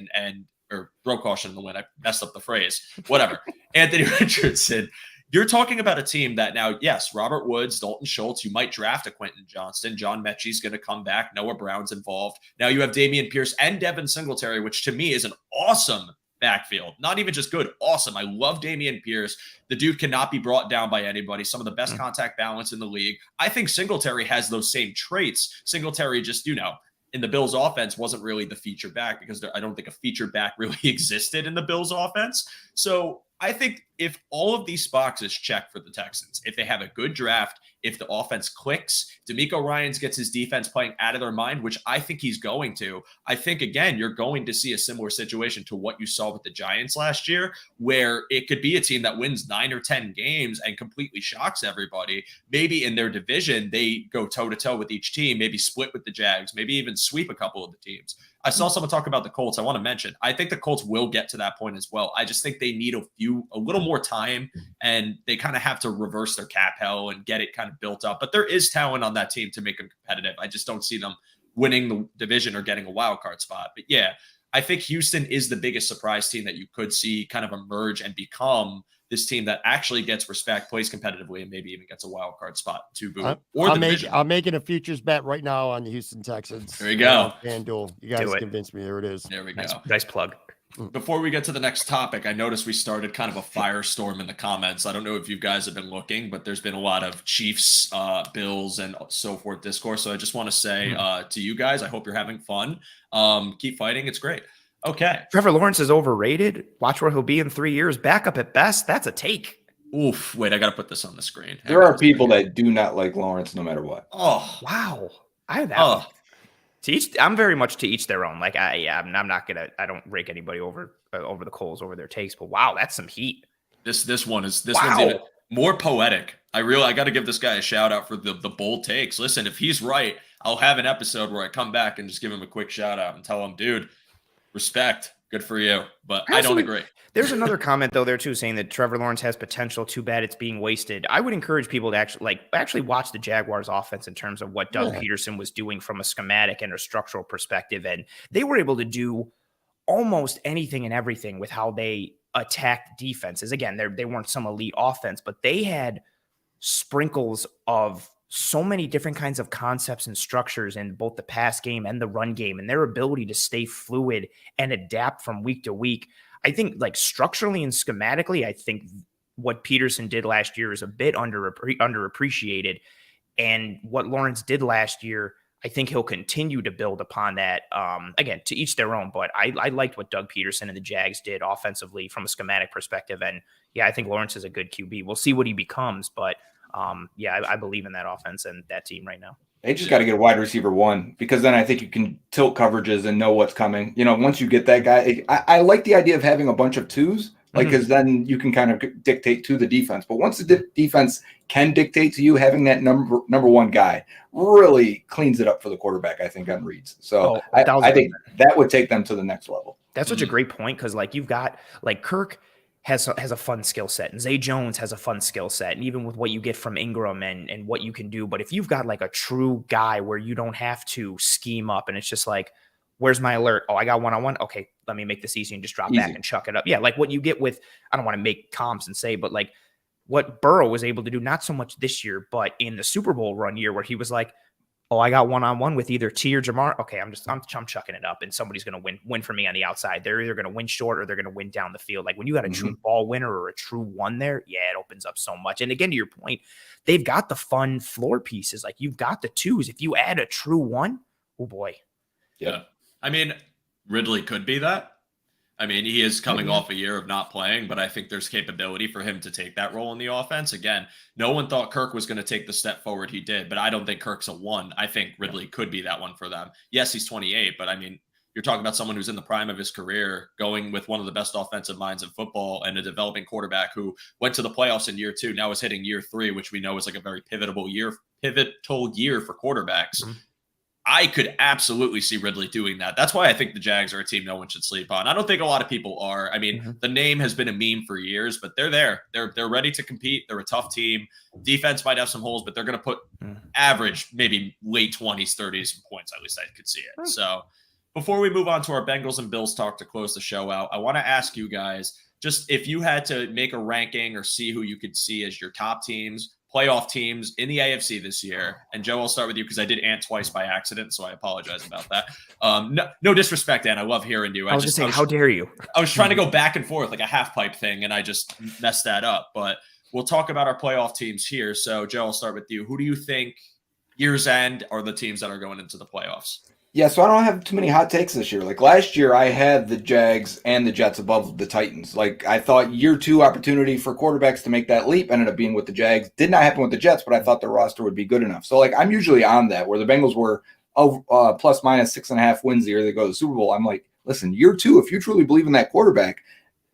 or throw caution in the wind. I messed up the phrase. Whatever. Anthony Richardson you're talking about a team that now, yes, Robert Woods, Dalton Schultz, you might draft a Quentin Johnston. John Mechie's going to come back. Noah Brown's involved. Now you have Dameon Pierce and Devin Singletary, which to me is an awesome backfield. Not even just good, awesome. I love Dameon Pierce. The dude cannot be brought down by anybody. Some of the best contact balance in the league. I think Singletary has those same traits. Singletary just, in the Bills offense wasn't really the feature back because I don't think a feature back really existed in the Bills offense. So I think if all of these boxes check for the Texans, if they have a good draft, if the offense clicks, DeMeco Ryans gets his defense playing out of their mind, which I think he's going to, I think, again, you're going to see a similar situation to what you saw with the Giants last year, where it could be a team that wins 9 or 10 games and completely shocks everybody. Maybe in their division, they go toe-to-toe with each team, maybe split with the Jags, maybe even sweep a couple of the teams. I saw someone talk about the Colts. I want to mention, I think the Colts will get to that point as well. I just think they need a little more time, and they kind of have to reverse their cap hell and get it kind of built up. But there is talent on that team to make them competitive. I just don't see them winning the division or getting a wild card spot. But yeah, I think Houston is the biggest surprise team that you could see kind of emerge and become this team that actually gets respect, plays competitively, and maybe even gets a wild card spot to boot. I'm making a futures bet right now on the Houston Texans. There you go. FanDuel. You guys convinced me. There it is. There we go. Nice plug. Before we get to the next topic, I noticed we started kind of a firestorm in the comments. I don't know if you guys have been looking, but there's been a lot of Chiefs, Bills, and so forth discourse. So I just want to say to you guys, I hope you're having fun. Keep fighting. It's great. Okay. Trevor Lawrence is overrated. Watch where he'll be in 3 years. Backup at best. That's a take. Oof. Wait, I got to put this on the screen. There are people that do not like Lawrence no matter what. Oh, wow. I have that. One. I'm very much to each their own. Like I'm not gonna. I don't rake anybody over the coals over their takes. But wow, that's some heat. This one's even more poetic. I got to give this guy a shout out for the bold takes. Listen, if he's right, I'll have an episode where I come back and just give him a quick shout out and tell him, dude, respect. Good for you. But I don't agree. There's another comment though there too saying that Trevor Lawrence has potential. Too bad it's being wasted. I would encourage people to actually watch the Jaguars offense in terms of what Doug Peterson was doing from a schematic and a structural perspective. And they were able to do almost anything and everything with how they attacked defenses. Again, they weren't some elite offense, but they had sprinkles of so many different kinds of concepts and structures in both the pass game and the run game, and their ability to stay fluid and adapt from week to week. I think like structurally and schematically, I think what Peterson did last year is a bit underappreciated. And what Lawrence did last year, I think he'll continue to build upon that. Again, to each their own, but I liked what Doug Peterson and the Jags did offensively from a schematic perspective. And yeah, I think Lawrence is a good QB. We'll see what he becomes, but I believe in that offense and that team right now. They just got to get a wide receiver one, because then I think you can tilt coverages and know what's coming. Once you get that guy, I like the idea of having a bunch of twos, because then you can kind of dictate to the defense. But once the defense can dictate to you, having that number one guy really cleans it up for the quarterback, I think, on reads. So I think that would take them to the next level. That's such a great point, because you've got Kirk has a fun skill set, and Zay Jones has a fun skill set, and even with what you get from Ingram and what you can do. But if you've got a true guy where you don't have to scheme up, and it's just where's my alert? Oh, I got one-on-one. Okay, let me make this easy and just drop back and chuck it up. Yeah, what you get with, I don't want to make comps and say, but what Burrow was able to do, not so much this year, but in the Super Bowl run year, where he was oh, I got one-on-one with either T or Jamar. Okay, I'm chucking it up, and somebody's going to win for me on the outside. They're either going to win short or they're going to win down the field. When you got a true ball winner or a true one there, yeah, it opens up so much. And again, to your point, they've got the fun floor pieces. You've got the twos. If you add a true one, oh boy. Yeah. I mean, Ridley could be that. I mean, he is coming off a year of not playing, but I think there's capability for him to take that role in the offense. Again, no one thought Kirk was going to take the step forward he did, but I don't think Kirk's a one. I think Ridley could be that one for them. Yes, he's 28, but I mean, you're talking about someone who's in the prime of his career, going with one of the best offensive minds in football and a developing quarterback who went to the playoffs in year 2, now is hitting year 3, which we know is a very pivotal year for quarterbacks. I could absolutely see Ridley doing that. That's why I think the Jags are a team no one should sleep on. I don't think a lot of people are. I mean, the name has been a meme for years, but they're there. They're ready to compete. They're a tough team. Defense might have some holes, but they're going to put average, maybe late 20s, 30s points. At least I could see it. So before we move on to our Bengals and Bills talk to close the show out, I want to ask you guys just if you had to make a ranking or see who you could see as your top teams, playoff teams in the AFC this year. And Joe, I'll start with you because I did Ant twice by accident, so I apologize about that. No disrespect, Ant. I love hearing you. I was just saying, how dare you? I was trying to go back and forth like a half pipe thing, and I just messed that up. But we'll talk about our playoff teams here. So, Joe, I'll start with you. Who do you think year's end are the teams that are going into the playoffs? Yeah, so I don't have too many hot takes this year. Like last year, I had the Jags and the Jets above the Titans. Like I thought year 2 opportunity for quarterbacks to make that leap ended up being with the Jags. Did not happen with the Jets, but I thought their roster would be good enough. So like I'm usually on that where the Bengals were plus minus 6.5 wins the year they go to the Super Bowl. I'm like, listen, year 2, if you truly believe in that quarterback,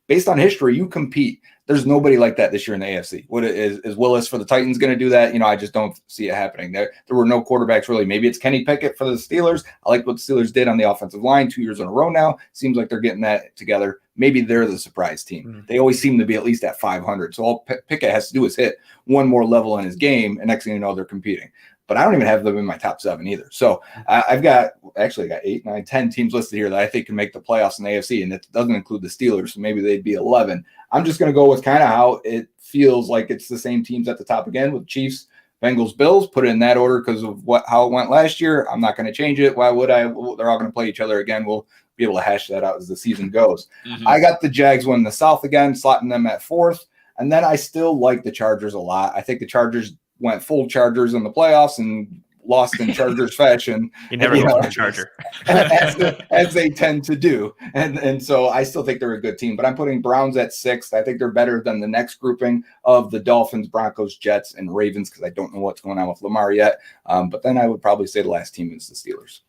based on history, you compete. There's nobody like that this year in the AFC. What is Willis for the Titans going to do that? I just don't see it happening. There were no quarterbacks really. Maybe it's Kenny Pickett for the Steelers. I like what the Steelers did on the offensive line 2 years in a row now. Seems like they're getting that together. Maybe they're the surprise team. Mm-hmm. They always seem to be at least at 500. So all Pickett has to do is hit one more level in his game, and next thing you know, they're competing. But I don't even have them in my top 7 either. So I've got 8, 9, 10 teams listed here that I think can make the playoffs in the AFC, and it doesn't include the Steelers, so maybe they'd be 11. I'm just going to go with kind of how it feels like it's the same teams at the top again with Chiefs, Bengals, Bills. Put it in that order because of how it went last year. I'm not going to change it. Why would I? They're all going to play each other again. We'll be able to hash that out as the season goes. Mm-hmm. I got the Jags winning the South again, slotting them at 4th. And then I still like the Chargers a lot. I think the Chargers went full Chargers in the playoffs and lost in Chargers fashion. You never go for Charger. as they tend to do. And so I still think they're a good team, but I'm putting Browns at 6th. I think they're better than the next grouping of the Dolphins, Broncos, Jets, and Ravens because I don't know what's going on with Lamar yet. But then I would probably say the last team is the Steelers.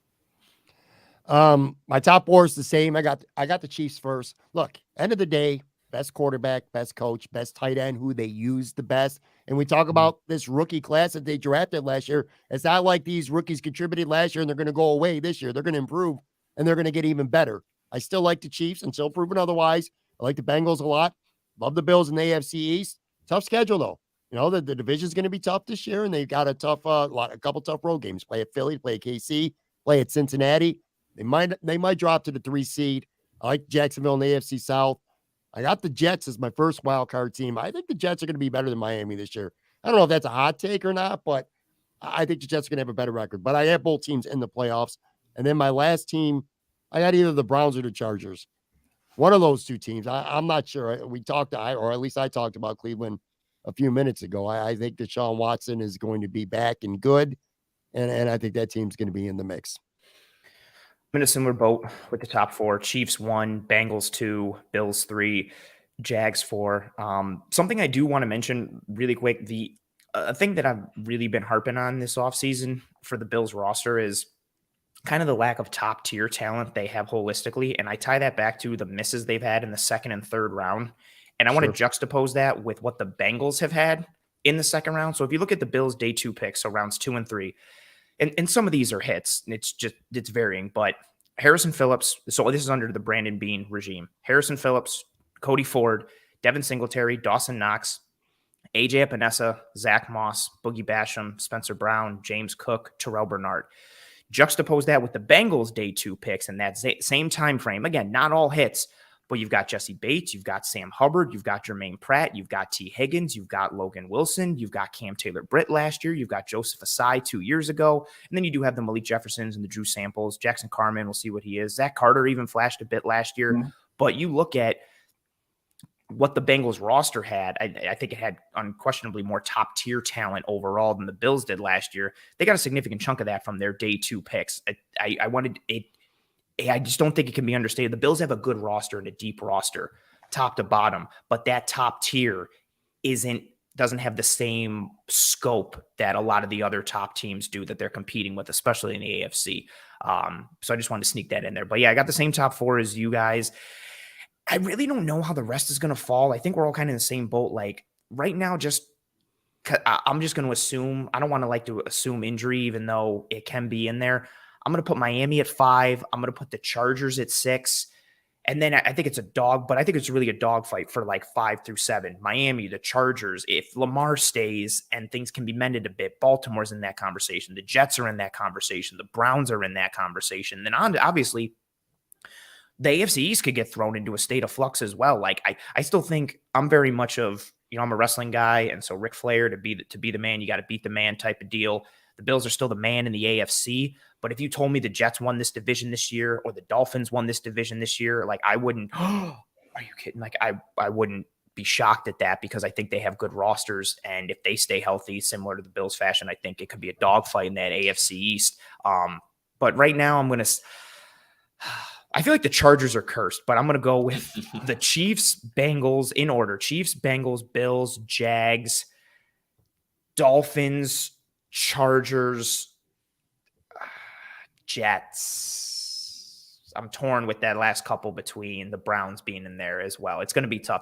My top 4 is the same. I got the Chiefs first. Look, end of the day, best quarterback, best coach, best tight end, who they use the best. And we talk about this rookie class that they drafted last year. It's not like these rookies contributed last year and they're going to go away this year. They're going to improve and they're going to get even better. I still like the Chiefs until proven otherwise. I like the Bengals a lot. Love the Bills in the AFC East. Tough schedule though. The division is going to be tough this year, and they've got a couple tough road games. Play at Philly, play at KC, play at Cincinnati. They might drop to the 3 seed. I like Jacksonville in the AFC South. I got the Jets as my first wild card team. I think the Jets are going to be better than Miami this year. I don't know if that's a hot take or not, but I think the Jets are going to have a better record. But I have both teams in the playoffs. And then my last team, I got either the Browns or the Chargers. One of those two teams. I'm not sure. We talked, or at least I talked about Cleveland a few minutes ago. I think Deshaun Watson is going to be back and good. And I think that team's going to be in the mix. I'm in a similar boat with the top 4. Chiefs 1, Bengals 2, Bills 3, Jags 4. Something I do want to mention really quick, the thing that I've really been harping on this offseason for the Bills roster is kind of the lack of top tier talent they have holistically. And I tie that back to the misses they've had in the 2nd and 3rd round. And I want to juxtapose that with what the Bengals have had in the 2nd round. So if you look at the Bills' day 2 picks, so rounds 2 and 3, and some of these are hits. It's varying, but Harrison Phillips. So this is under the Brandon Beane regime. Harrison Phillips, Cody Ford, Devin Singletary, Dawson Knox, AJ Epinesa, Zach Moss, Boogie Basham, Spencer Brown, James Cook, Terrell Bernard. Juxtapose that with the Bengals' day 2 picks in that same time frame. Again, not all hits, but you've got Jesse Bates, you've got Sam Hubbard, you've got Jermaine Pratt, you've got T. Higgins, you've got Logan Wilson, you've got Cam Taylor-Britt last year, you've got Joseph Asai 2 years ago, and then you do have the Malik Jeffersons and the Drew Samples. Jackson Carman, we'll see what he is. Zach Carter even flashed a bit last year, but you look at what the Bengals roster had, I think it had unquestionably more top tier talent overall than the Bills did last year. They got a significant chunk of that from their day 2 picks. I just don't think it can be understated. The Bills have a good roster and a deep roster, top to bottom, but that top tier doesn't have the same scope that a lot of the other top teams do that they're competing with, especially in the AFC. So I just wanted to sneak that in there. But yeah, I got the same top 4 as you guys. I really don't know how the rest is going to fall. I think we're all kind of in the same boat. Like right now, I'm just going to assume, I don't want to assume injury, even though it can be in there. I'm going to put Miami at 5. I'm going to put the Chargers at 6. And then I think it's but I think it's really a dogfight for like 5 through 7. Miami, the Chargers, if Lamar stays and things can be mended a bit, Baltimore's in that conversation. The Jets are in that conversation. The Browns are in that conversation. Then obviously the AFC East could get thrown into a state of flux as well. Like I still think I'm very much of, I'm a wrestling guy. And so Ric Flair, to be the man, you got to beat the man type of deal. The Bills are still the man in the AFC. But if you told me the Jets won this division this year or the Dolphins won this division this year, like I wouldn't, are you kidding? Like I wouldn't be shocked at that because I think they have good rosters. And if they stay healthy, similar to the Bills fashion, I think it could be a dogfight in that AFC East. But right now I feel like the Chargers are cursed, but I'm going to go with the Chiefs, Bengals in order. Chiefs, Bengals, Bills, Jags, Dolphins, Chargers, Jets. I'm torn with that last couple between the Browns being in there as well. It's going to be tough.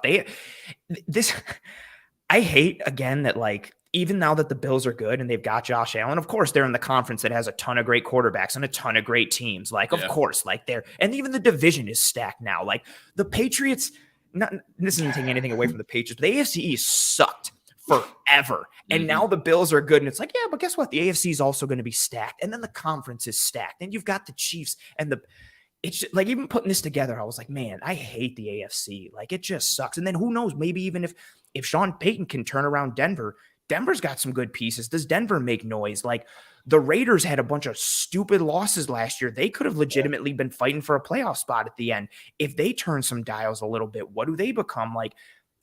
I hate again that like, even now that the Bills are good and they've got Josh Allen, of course, they're in the conference that has a ton of great quarterbacks and a ton of great teams. Like, of course, like and even the division is stacked now. Like this isn't taking anything away from the Patriots, but the AFC East sucked forever. And now the Bills are good. And it's like, yeah, but guess what? The AFC is also going to be stacked. And then the conference is stacked. And you've got the Chiefs and it's just, like, even putting this together, I was like, man, I hate the AFC. Like, it just sucks. And then who knows, maybe even if Sean Payton can turn around Denver's got some good pieces. Does Denver make noise? Like the Raiders had a bunch of stupid losses last year. They could have legitimately been fighting for a playoff spot at the end. If they turn some dials a little bit, what do they become? Like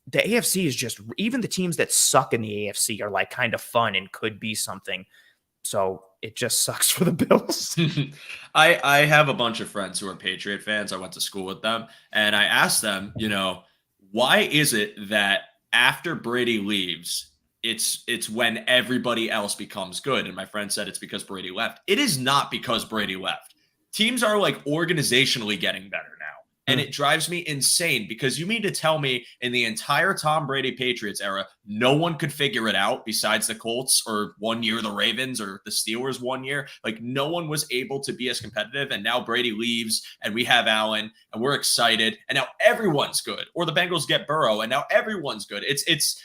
the AFC is just, even the teams that suck in the AFC are like kind of fun and could be something. So it just sucks for the Bills. I have a bunch of friends who are Patriot fans. I went to school with them and I asked them, why is it that after Brady leaves, it's when everybody else becomes good? And my friend said it's because Brady left. It is not because Brady left. Teams are like organizationally getting better now. And it drives me insane because you mean to tell me in the entire Tom Brady Patriots era, no one could figure it out besides the Colts or 1 year the Ravens or the Steelers 1 year? Like no one was able to be as competitive. And now Brady leaves and we have Allen and we're excited. And now everyone's good. Or the Bengals get Burrow and now everyone's good. It's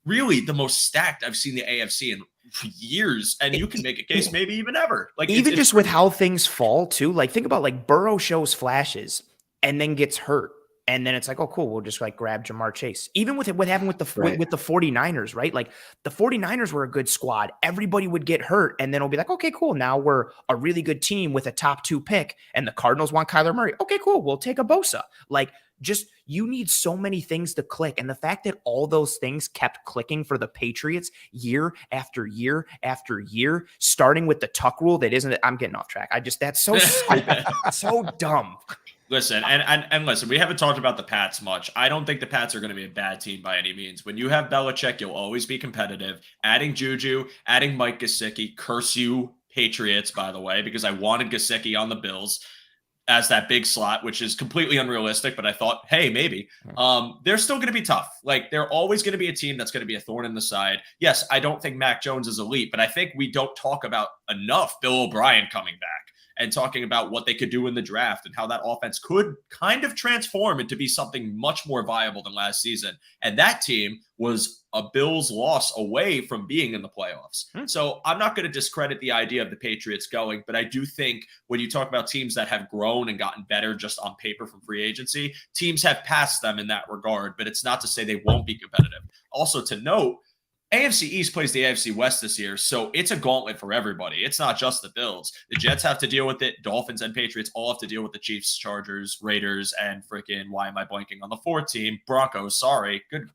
really the most stacked I've seen the AFC in years. And you can make a case maybe even ever. Like even just with how things fall too. Like think about like Burrow shows flashes and then gets hurt. And then it's like, oh, cool. We'll just like grab Jamar Chase. Even with what happened with the 49ers, right? Like the 49ers were a good squad. Everybody would get hurt. And then it'll be like, okay, cool. Now we're a really good team with a top 2 pick. And the Cardinals want Kyler Murray. Okay, cool. We'll take a Bosa. Like just, you need so many things to click. And the fact that all those things kept clicking for the Patriots year after year after year, starting with the Tuck rule that isn't, I'm getting off track. That's so stupid. So dumb. Listen, and listen, we haven't talked about the Pats much. I don't think the Pats are going to be a bad team by any means. When you have Belichick, you'll always be competitive. Adding Juju, adding Mike Gesicki, curse you Patriots, by the way, because I wanted Gesicki on the Bills as that big slot, which is completely unrealistic, but I thought, hey, maybe. They're still going to be tough. Like, they're always going to be a team that's going to be a thorn in the side. Yes, I don't think Mac Jones is elite, but I think we don't talk about enough Bill O'Brien coming back and talking about what they could do in the draft and how that offense could kind of transform into be something much more viable than last season. And that team was a Bills loss away from being in the playoffs. So I'm not going to discredit the idea of the Patriots going, but I do think when you talk about teams that have grown and gotten better just on paper from free agency, teams have passed them in that regard, but it's not to say they won't be competitive. Also to note, AFC East plays the AFC West this year, so it's a gauntlet for everybody. It's not just the Bills. The Jets have to deal with it. Dolphins and Patriots all have to deal with the Chiefs, Chargers, Raiders, and freaking, why am I blanking on the 4th team? Broncos, sorry. Good,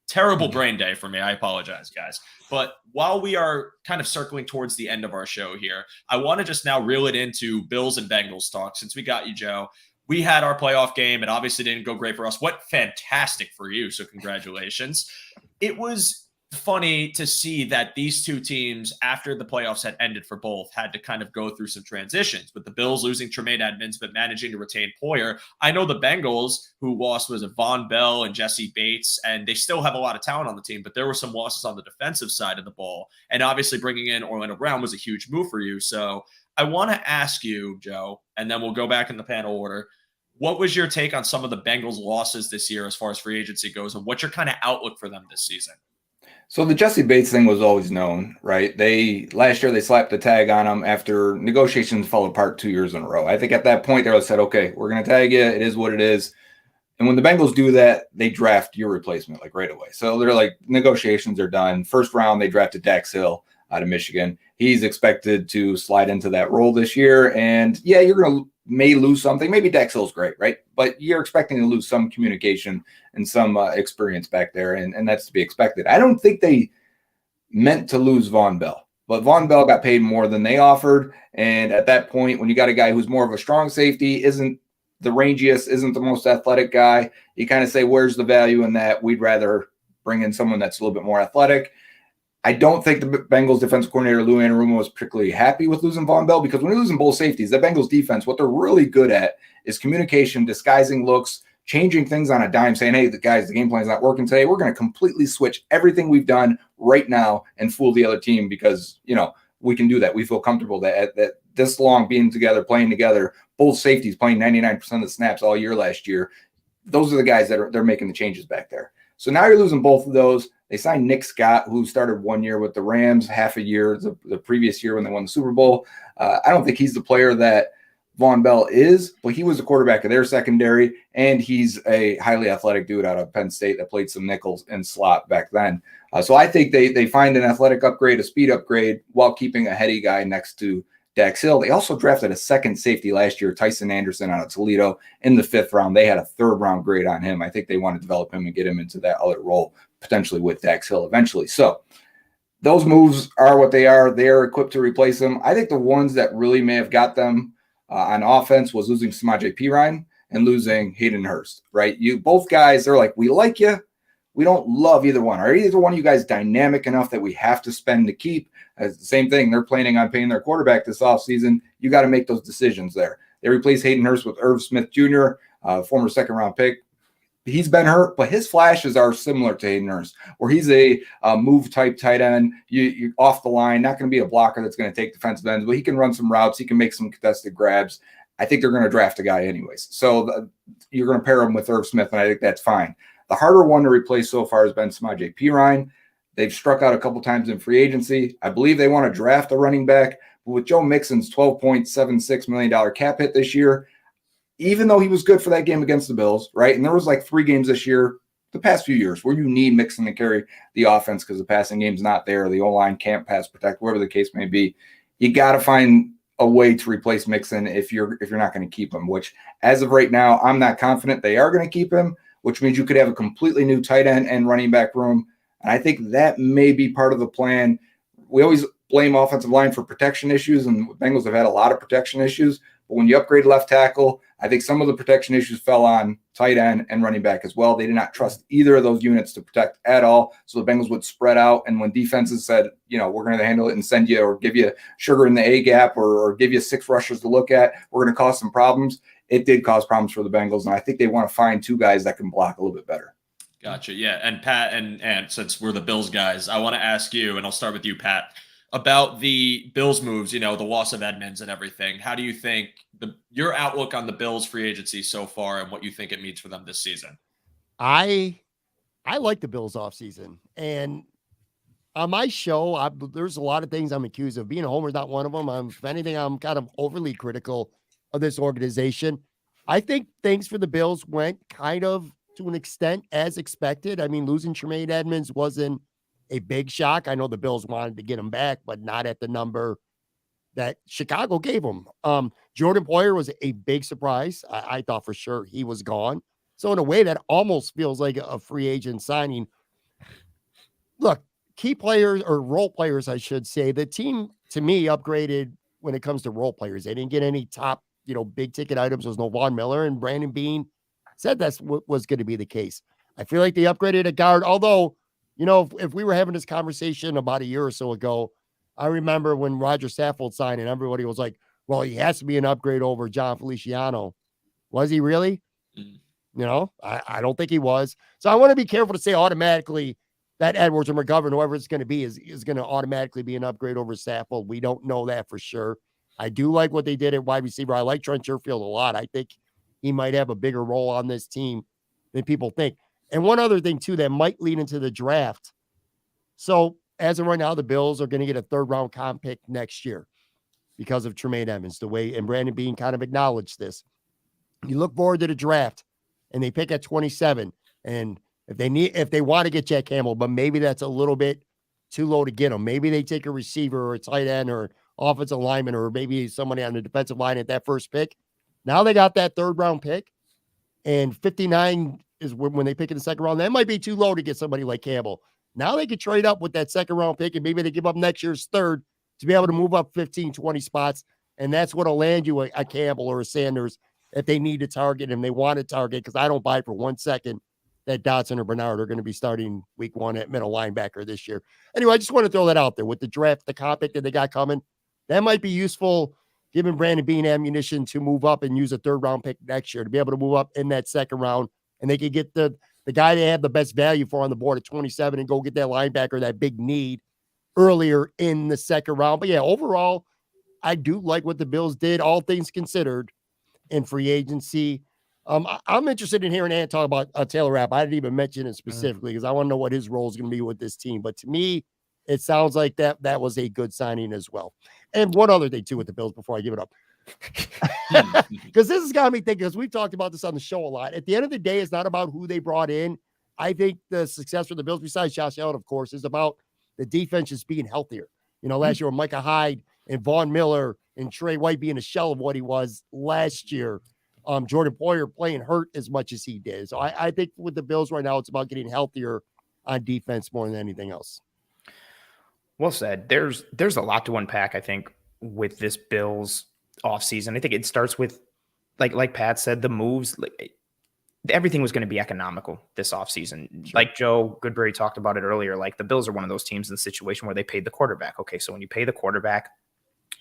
terrible brain day for me. I apologize, guys. But while we are kind of circling towards the end of our show here, I want to just now reel it into Bills and Bengals talk since we got you, Joe. We had our playoff game. It obviously didn't go great for us. What fantastic for you, so congratulations. It was funny to see that these two teams, after the playoffs had ended for both, had to kind of go through some transitions, with the Bills losing Tremaine Edmonds but managing to retain Poyer. I know the Bengals, who lost was Von Bell and Jesse Bates, and they still have a lot of talent on the team, but there were some losses on the defensive side of the ball. And obviously bringing in Orlando Brown was a huge move for you. So I want to ask you, Joe, and then we'll go back in the panel order. What was your take on some of the Bengals losses this year as far as free agency goes, and what's your kind of outlook for them this season? So the Jesse Bates thing was always known, right? Last year they slapped the tag on him after negotiations fell apart 2 years in a row. I think at that point they said, okay, we're going to tag you. It is what it is. And when the Bengals do that, they draft your replacement like right away. So they're like, negotiations are done. First round, they drafted Dax Hill out of Michigan. He's expected to slide into that role this year. And yeah, you're going to may lose something. Maybe Dax Hill's great, right? But you're expecting to lose some communication and some experience back there. And that's to be expected. I don't think they meant to lose Von Bell. But Von Bell got paid more than they offered. And at that point, when you got a guy who's more of a strong safety, isn't the rangiest, isn't the most athletic guy, you kind of say, where's the value in that? We'd rather bring in someone that's a little bit more athletic. I don't think the Bengals defensive coordinator, Lou Anarumo, was particularly happy with losing Von Bell, because when you're losing both safeties, the Bengals defense, what they're really good at is communication, disguising looks, changing things on a dime, saying, hey, the game plan's not working today. We're going to completely switch everything we've done right now and fool the other team because, we can do that. We feel comfortable that this long being together, playing together, both safeties playing 99% of the snaps all year last year. Those are the guys that they're making the changes back there. So now you're losing both of those. They signed Nick Scott, who started 1 year with the Rams, half a year the previous year when they won the Super Bowl. I don't think he's the player that Von Bell is, but he was the quarterback of their secondary, and he's a highly athletic dude out of Penn State that played some nickels and slot back then. So I think they find an athletic upgrade, a speed upgrade, while keeping a heady guy next to Dax Hill. They also drafted a second safety last year, Tyson Anderson out of Toledo, in the 5th round. They had a 3rd round grade on him. I think they want to develop him and get him into that other role, potentially with Dax Hill eventually. So those moves are what they are. They are equipped to replace him. I think the ones that really may have got them on offense was losing Samaje Perine and losing Hayden Hurst, right? You both guys, they're like, we like you. We don't love either one. Are either one of you guys dynamic enough that we have to spend to keep? As the same thing, they're planning on paying their quarterback this offseason. You got to make those decisions there. They replaced Hayden Hurst with Irv Smith Jr., former 2nd round pick. He's been hurt, but his flashes are similar to Hayden Hurst, where he's a move type tight end. You off the line, not going to be a blocker that's going to take defensive ends, but he can run some routes. He can make some contested grabs. I think they're going to draft a guy anyways. So you're going to pair him with Irv Smith, and I think that's fine. The harder one to replace so far has been Samaje Perine. They've struck out a couple times in free agency. I believe they want to draft a running back. But with Joe Mixon's $12.76 million cap hit this year, even though he was good for that game against the Bills, right? And there was like 3 games this year, the past few years, where you need Mixon to carry the offense because the passing game's not there. The O-line can't pass protect, whatever the case may be. You got to find a way to replace Mixon if you're not going to keep him, which as of right now, I'm not confident they are going to keep him, which means you could have a completely new tight end and running back room. And I think that may be part of the plan. We always blame offensive line for protection issues, and the Bengals have had a lot of protection issues. But when you upgrade left tackle, I think some of the protection issues fell on tight end and running back as well. They did not trust either of those units to protect at all. So the Bengals would spread out. And when defenses said, we're going to handle it and send you or give you sugar in the A gap or give you 6 rushers to look at, we're going to cause some problems. It did cause problems for the Bengals. And I think they want to find 2 guys that can block a little bit better. Gotcha. Yeah. And Pat, and since we're the Bills guys, I want to ask you, and I'll start with you, Pat, about the Bills moves, the loss of Edmonds and everything. How do you think your outlook on the Bills free agency so far and what you think it means for them this season? I like the Bills offseason. And on my show, there's a lot of things I'm accused of. Being a homer is not one of them. If anything, I'm kind of overly critical of this organization. I think things for the Bills went kind of to an extent as expected. I mean, losing Tremaine Edmonds wasn't a big shock. I know the Bills wanted to get him back, but not at the number that Chicago gave him. Jordan Poyer was a big surprise. I thought for sure he was gone. So in a way that almost feels like a free agent signing. Look, key players or role players, I should say, the team to me upgraded when it comes to role players. They didn't get any top, big ticket items. There was no Von Miller, and Brandon Beane said that's what was going to be the case. I feel like they upgraded a guard, although, if we were having this conversation about a year or so ago, I remember when Roger Saffold signed and everybody was like, well, he has to be an upgrade over John Feliciano. Was he really? I don't think he was. So I want to be careful to say automatically that Edwards or McGovern, whoever it's going to be, is going to automatically be an upgrade over Saffold. We don't know that for sure. I do like what they did at wide receiver. I like Trent Sherfield a lot. I think he might have a bigger role on this team than people think. And one other thing, too, that might lead into the draft. So as of right now, the Bills are going to get a 3rd-round comp pick next year because of Tremaine Edmonds, the way, and Brandon Beane kind of acknowledged this. You look forward to the draft and they pick at 27. And if they want to get Jack Campbell, but maybe that's a little bit too low to get him. Maybe they take a receiver or a tight end or offensive lineman, or maybe somebody on the defensive line at that first pick. Now they got that 3rd-round pick, and 59 is when they pick in the 2nd round. That might be too low to get somebody like Campbell. Now they could trade up with that 2nd-round pick, and maybe they give up next year's 3rd to be able to move up 15, 20 spots. And that's what'll land you a Campbell or a Sanders if they need to target and they want to target, because I don't buy for 1 second that Dotson or Bernard are going to be starting week 1 at middle linebacker this year. Anyway, I just want to throw that out there with the draft, the comp pick that they got coming. That might be useful, giving Brandon Beane ammunition to move up and use a 3rd-round pick next year to be able to move up in that 2nd round. And they could get the guy they have the best value for on the board at 27 and go get that linebacker, that big need, earlier in the 2nd round. But yeah, overall, I do like what the Bills did, all things considered, in free agency. I'm interested in hearing Ant talk about Taylor Rapp. I didn't even mention it specifically because I want to know what his role is going to be with this team. But to me, it sounds like that was a good signing as well. And one other thing too with the Bills before I give it up, because this has got me thinking, because we've talked about this on the show a lot. At the end of the day, it's not about who they brought in. I think the success for the Bills, besides Josh Allen, of course, is about the defense just being healthier. Last year with Micah Hyde and Von Miller and Trey White being a shell of what he was last year. Jordan Poyer playing hurt as much as he did. So I think with the Bills right now, it's about getting healthier on defense more than anything else. Well said. There's a lot to unpack, I think, with this Bills offseason. I think it starts with, like Pat said, the moves. Everything was going to be economical this offseason. Sure. Like Joe Goodberry talked about it earlier, like the Bills are one of those teams in the situation where they paid the quarterback. Okay, so when you pay the quarterback,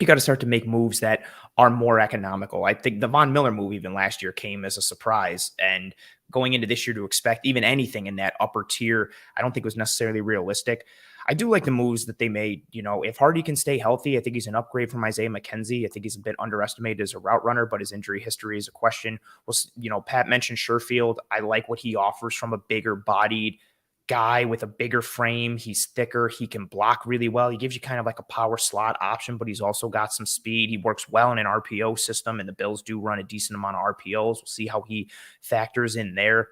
you got to start to make moves that are more economical. I think the Von Miller move even last year came as a surprise, and going into this year to expect even anything in that upper tier, I don't think was necessarily realistic. I do like the moves that they made. If Hardy can stay healthy, I think he's an upgrade from Isaiah McKenzie. I think he's a bit underestimated as a route runner, but his injury history is a question. Well, Pat mentioned Sherfield. I like what he offers from a bigger bodied guy with a bigger frame. He's thicker. He can block really well. He gives you kind of like a power slot option, but he's also got some speed. He works well in an RPO system, and the Bills do run a decent amount of RPOs. We'll see how he factors in there.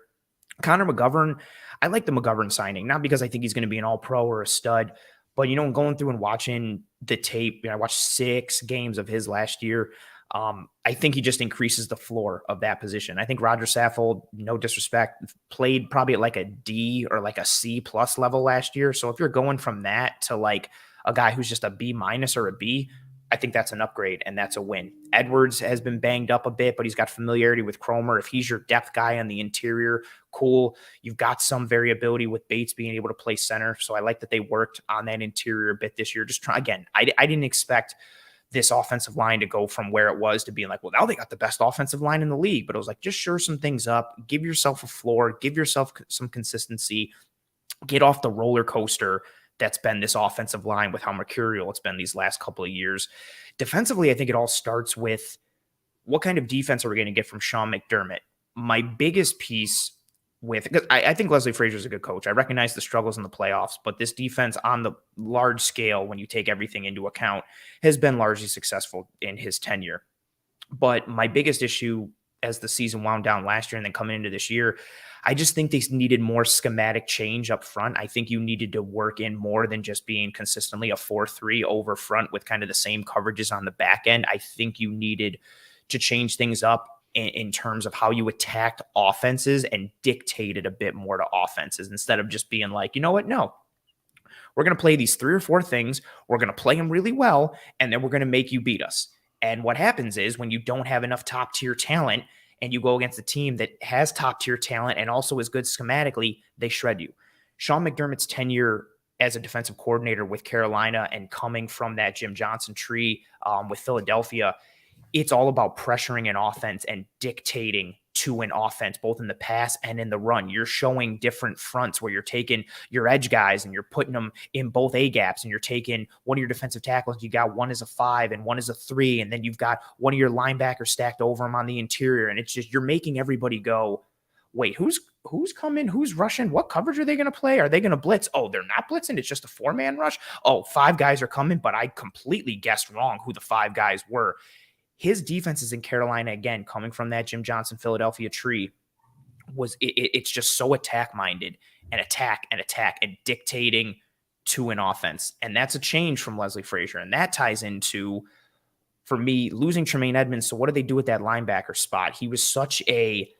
Connor McGovern, I like the McGovern signing, not because I think he's going to be an all-pro or a stud, but, going through and watching the tape, I watched 6 games of his last year. I think he just increases the floor of that position. I think Roger Saffold, no disrespect, played probably at like a D or like a C+ level last year. So if you're going from that to like a guy who's just a B- or a B, I think that's an upgrade and that's a win. Edwards has been banged up a bit, but he's got familiarity with Cromer. If he's your depth guy on the interior, cool. You've got some variability with Bates being able to play center. So I like that they worked on that interior a bit this year. I didn't expect this offensive line to go from where it was to being like, well, now they got the best offensive line in the league. But it was like, just shore some things up, give yourself a floor, give yourself some consistency, get off the roller coaster that's been this offensive line with how mercurial it's been these last couple of years. Defensively, I think it all starts with what kind of defense are we going to get from Sean McDermott? My biggest piece because I think Leslie Frazier is a good coach. I recognize the struggles in the playoffs, but this defense on the large scale, when you take everything into account, has been largely successful in his tenure. But my biggest issue as the season wound down last year and then coming into this year, I just think they needed more schematic change up front. I think you needed to work in more than just being consistently a 4-3 over front with kind of the same coverages on the back end. I think you needed to change things up in terms of how you attacked offenses and dictated a bit more to offenses instead of just being like, you know what? No, we're going to play these 3 or 4 things. We're going to play them really well, and then we're going to make you beat us. And what happens is when you don't have enough top tier talent and you go against a team that has top tier talent and also is good schematically, they shred you. Sean McDermott's tenure as a defensive coordinator with Carolina and coming from that Jim Johnson tree with Philadelphia, it's all about pressuring an offense and dictating to an offense, both in the pass and in the run. You're showing different fronts where you're taking your edge guys and you're putting them in both A gaps, and you're taking one of your defensive tackles. You got one as a 5 and one as a 3. And then you've got one of your linebackers stacked over them on the interior. And it's just, you're making everybody go, wait, who's coming? Who's rushing? What coverage are they going to play? Are they going to blitz? Oh, they're not blitzing. It's just a 4-man rush. Oh, 5 guys are coming, but I completely guessed wrong who the 5 guys were. His defenses in Carolina, again, coming from that Jim Johnson Philadelphia tree, it's just so attack-minded and attack and dictating to an offense. And that's a change from Leslie Frazier. And that ties into, for me, losing Tremaine Edmonds. So what do they do with that linebacker spot? He was such a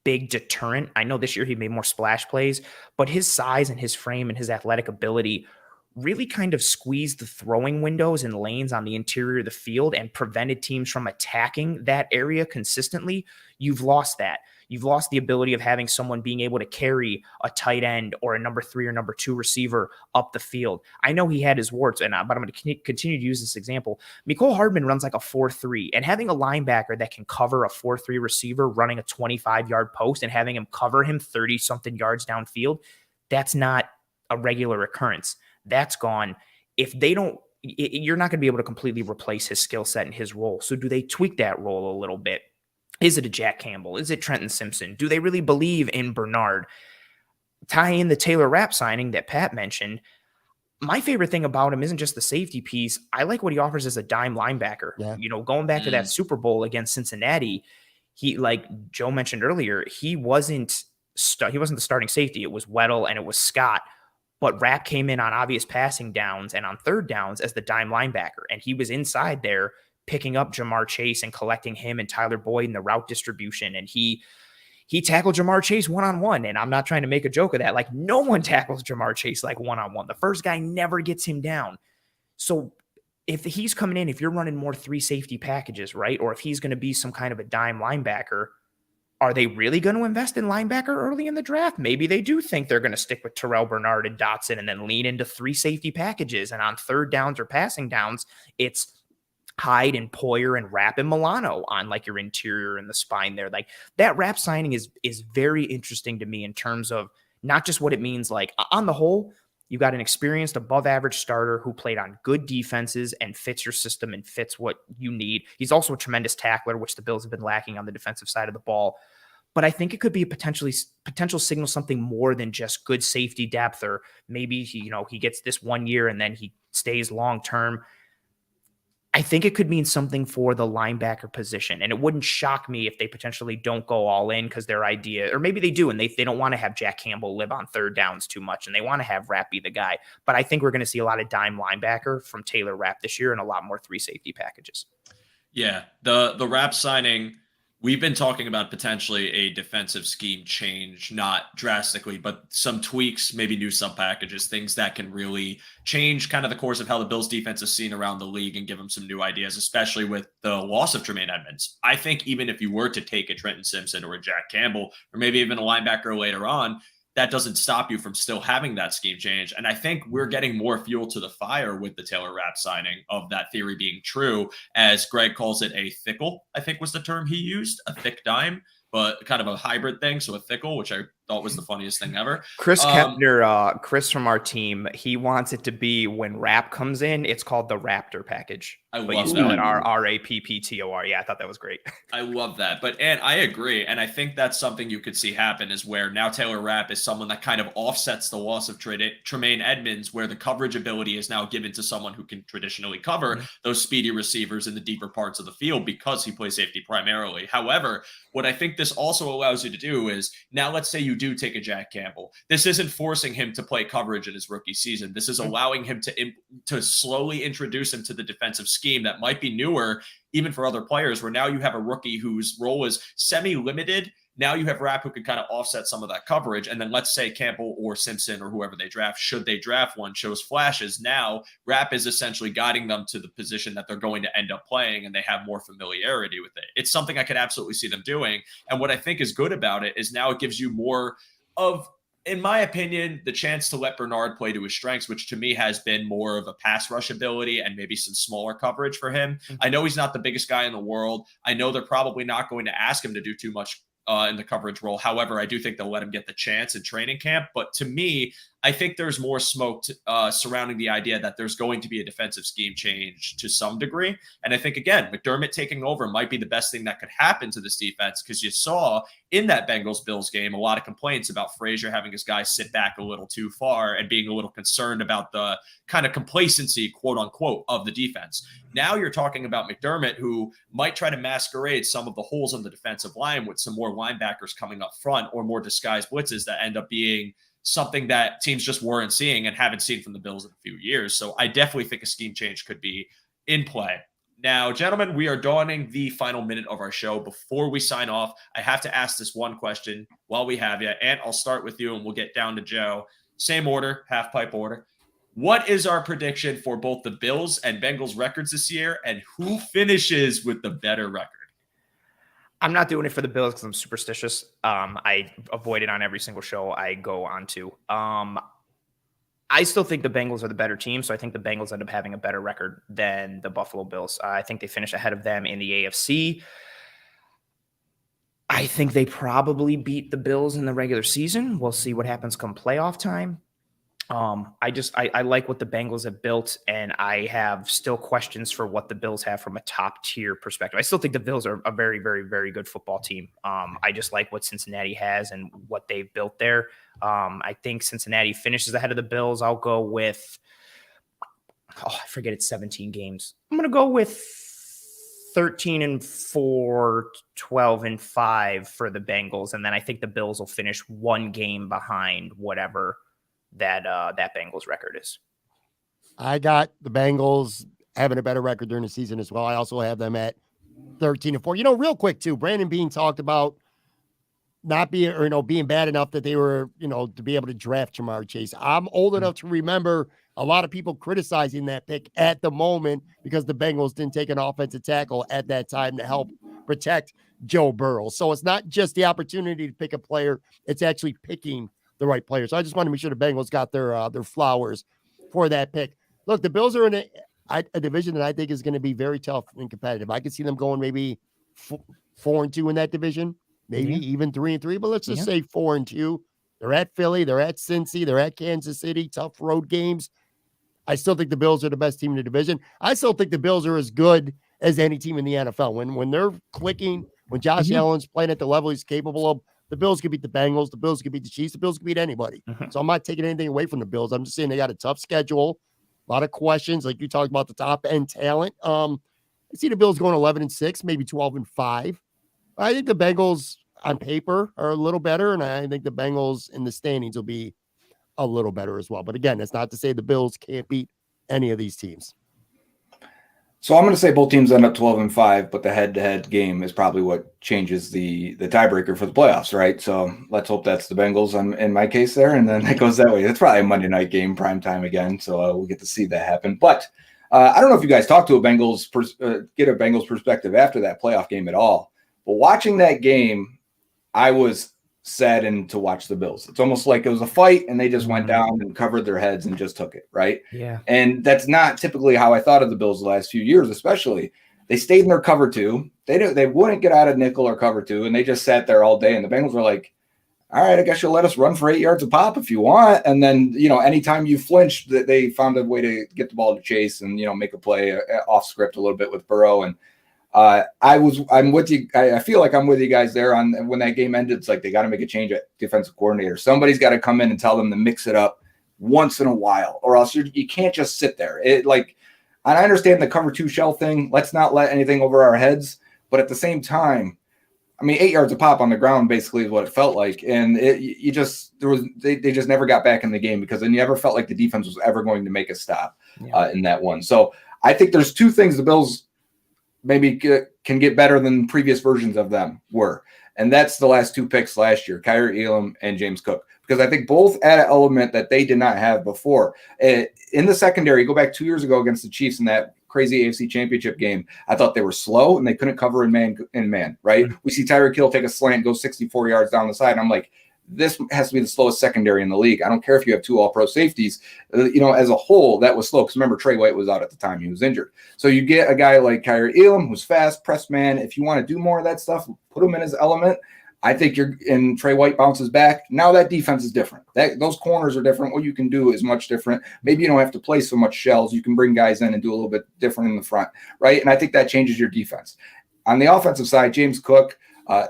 big deterrent. I know this year he made more splash plays, but his size and his frame and his athletic ability really kind of squeezed the throwing windows and lanes on the interior of the field and prevented teams from attacking that area consistently. You've lost that. You've lost the ability of having someone being able to carry a tight end or a number 3 or number 2 receiver up the field. I know he had his warts, but I'm going to continue to use this example. Mecole Hardman runs like a 4-3, and having a linebacker that can cover a 4-3 receiver running a 25-yard post and having him cover him 30-something yards downfield, that's not a regular occurrence. That's gone. If they don't, you're not going to be able to completely replace his skill set and his role. So do they tweak that role a little bit? Is it a Jack Campbell? Is it Trenton Simpson? Do they really believe in Bernard? Tie in the Taylor Rapp signing that Pat mentioned. My favorite thing about him isn't just the safety piece. I like what he offers as a dime linebacker. Yeah. Going back to that Super Bowl against Cincinnati, he, like Joe mentioned earlier, he wasn't the starting safety. It was Weddle and it was Scott. But Rapp came in on obvious passing downs and on third downs as the dime linebacker. And he was inside there picking up Jamar Chase and collecting him and Tyler Boyd in the route distribution. And he tackled Jamar Chase one-on-one. And I'm not trying to make a joke of that. Like, no one tackles Jamar Chase like one-on-one. The first guy never gets him down. So if he's coming in, if you're running more 3 safety packages, right? Or if he's going to be some kind of a dime linebacker, are they really going to invest in linebacker early in the draft? Maybe they do think they're going to stick with Terrell Bernard and Dotson and then lean into 3 safety packages. And on third downs or passing downs, it's Hyde and Poyer and Rapp and Milano on like your interior and the spine there. Like, that Rapp signing is very interesting to me in terms of not just what it means. Like, on the whole, you got an experienced above average starter who played on good defenses and fits your system and fits what you need. He's also a tremendous tackler, which the Bills have been lacking on the defensive side of the ball. But I think it could be a potential signal, something more than just good safety depth, or maybe he gets this 1 year and then he stays long term. I think it could mean something for the linebacker position. And it wouldn't shock me if they potentially don't go all in because their idea, or maybe they do, and they don't want to have Jack Campbell live on third downs too much, and they want to have Rapp be the guy. But I think we're going to see a lot of dime linebacker from Taylor Rapp this year and a lot more 3 safety packages. Yeah, the Rapp signing, we've been talking about potentially a defensive scheme change, not drastically, but some tweaks, maybe new sub packages, things that can really change kind of the course of how the Bills defense is seen around the league and give them some new ideas, especially with the loss of Tremaine Edmonds. I think even if you were to take a Trenton Simpson or a Jack Campbell, or maybe even a linebacker later on, that doesn't stop you from still having that scheme change. And I think we're getting more fuel to the fire with the Taylor Rapp signing of that theory being true, as Greg calls it a thickle, I think was the term he used, a thick dime, but kind of a hybrid thing. So a thickle, which I thought was the funniest thing ever. Chris Kepner, Chris from our team, he wants it to be when Rapp comes in, it's called the Raptor package. I but love you spell that. it Rapptor. Yeah, I thought that was great. I love that. And I agree. And I think that's something you could see happen, is where now Taylor Rapp is someone that kind of offsets the loss of Tremaine Edmonds, where the coverage ability is now given to someone who can traditionally cover those speedy receivers in the deeper parts of the field because he plays safety primarily. However, what I think this also allows you to do is, now let's say you do take a Jack Campbell. This isn't forcing him to play coverage in his rookie season. This is allowing him to slowly introduce him to the defensive scheme that might be newer, even for other players, where now you have a rookie whose role is semi-limited. Now you have Rapp who can kind of offset some of that coverage. And then let's say Campbell or Simpson or whoever they draft, should they draft one, shows flashes. Now Rapp is essentially guiding them to the position that they're going to end up playing, and they have more familiarity with it. It's something I could absolutely see them doing. And what I think is good about it is now it gives you more of, in my opinion, the chance to let Bernard play to his strengths, which to me has been more of a pass rush ability and maybe some smaller coverage for him. I know he's not the biggest guy in the world. I know they're probably not going to ask him to do too much in the coverage role. However, I do think they'll let him get the chance in training camp. But to me, I think there's more smoke surrounding the idea that there's going to be a defensive scheme change to some degree. And I think, again, McDermott taking over might be the best thing that could happen to this defense, because you saw in that Bengals-Bills game a lot of complaints about Frazier having his guys sit back a little too far and being a little concerned about the kind of complacency, quote unquote, of the defense. Now you're talking about McDermott, who might try to masquerade some of the holes on the defensive line with some more linebackers coming up front or more disguised blitzes that end up being something that teams just weren't seeing and haven't seen from the Bills in a few years. So I definitely think a scheme change could be in play. Now, gentlemen, we are dawning the final minute of our show. Before we sign off, I have to ask this one question while we have you. And I'll start with you and we'll get down to Joe. Same order, half pipe order. What is our prediction for both the Bills and Bengals records this year, and who finishes with the better record? I'm not doing it for the Bills because I'm superstitious. I avoid it on every single show I go on to. I still think the Bengals are the better team, so I think the Bengals end up having a better record than the Buffalo Bills. I think they finish ahead of them in the AFC. I think they probably beat the Bills in the regular season. We'll see what happens come playoff time. I like what the Bengals have built, and I have still questions for what the Bills have from a top tier perspective. I still think the Bills are a very, very, very good football team. I just like what Cincinnati has and what they've built there. I think Cincinnati finishes ahead of the Bills. I'll go with, I forget it's 17 games. I'm going to go with 13-4, 12-5 for the Bengals. And then I think the Bills will finish one game behind whatever that Bengals record is. I got the Bengals having a better record during the season as well. I also have them at 13-4. You know, real quick too, Brandon Beane talked about not being, or, being bad enough that they were, to be able to draft Jamar Chase. I'm old enough to remember a lot of people criticizing that pick at the moment because the Bengals didn't take an offensive tackle at that time to help protect Joe Burrow. So it's not just the opportunity to pick a player, it's actually picking the right players. So I just want to make sure the Bengals got their flowers for that pick. Look, the Bills are in a division that I think is going to be very tough and competitive. I could see them going maybe 4-2 in that division, maybe even 3-3, but let's just say 4-2. They're at Philly, they're at Cincy, they're at Kansas City, tough road games. I still think the Bills are the best team in the division. I still think the Bills are as good as any team in the NFL. When they're clicking, when Josh Allen's playing at the level he's capable of, the Bills could beat the Bengals. The Bills could beat the Chiefs. The Bills could beat anybody. So I'm not taking anything away from the Bills. I'm just saying they got a tough schedule, a lot of questions. Like you talked about the top end talent. I see the Bills going 11-6, maybe 12-5. I think the Bengals on paper are a little better, and I think the Bengals in the standings will be a little better as well. But again, that's not to say the Bills can't beat any of these teams. So I'm going to say both teams end up 12-5, but the head-to-head game is probably what changes the tiebreaker for the playoffs, right? So let's hope that's the Bengals in my case there, and then it goes that way. It's probably a Monday night game, prime time again, so we'll get to see that happen. But I don't know if you guys talked to get a Bengals perspective after that playoff game at all. But watching that game, I was saddened to watch the Bills. It's almost like it was a fight and they just went down and covered their heads and just took it, right? Yeah. And that's not typically how I thought of the Bills the last few years, especially. They stayed in their cover two. They wouldn't get out of nickel or cover two, and they just sat there all day. And the Bengals were like, all right, I guess you'll let us run for 8 yards a pop if you want. And then, anytime you flinched, they found a way to get the ball to Chase and, make a play off script a little bit with Burrow. And I'm with you. I feel like I'm with you guys there on when that game ended. It's like they got to make a change at defensive coordinator. Somebody's got to come in and tell them to mix it up once in a while, or else you can't just sit there. And I understand the cover two shell thing. Let's not let anything over our heads. But at the same time, 8 yards a pop on the ground basically is what it felt like. And they just never got back in the game because they never felt like the defense was ever going to make a stop in that one. So I think there's two things the Bills maybe can get better than previous versions of them were. And that's the last two picks last year, Kyrie Elam and James Cook, because I think both add an element that they did not have before. In the secondary, go back 2 years ago against the Chiefs in that crazy AFC championship game, I thought they were slow and they couldn't cover in man, right? We see Tyreek Hill take a slant, go 64 yards down the side. And I'm like, this has to be the slowest secondary in the league. I don't care if you have two all-pro safeties. As a whole, that was slow. Because remember, Trey White was out at the time. He was injured. So you get a guy like Kyrie Elam, who's fast, press man. If you want to do more of that stuff, put him in his element. I think Trey White bounces back. Now that defense is different. Those corners are different. What you can do is much different. Maybe you don't have to play so much shells. You can bring guys in and do a little bit different in the front, right? And I think that changes your defense. On the offensive side, James Cook,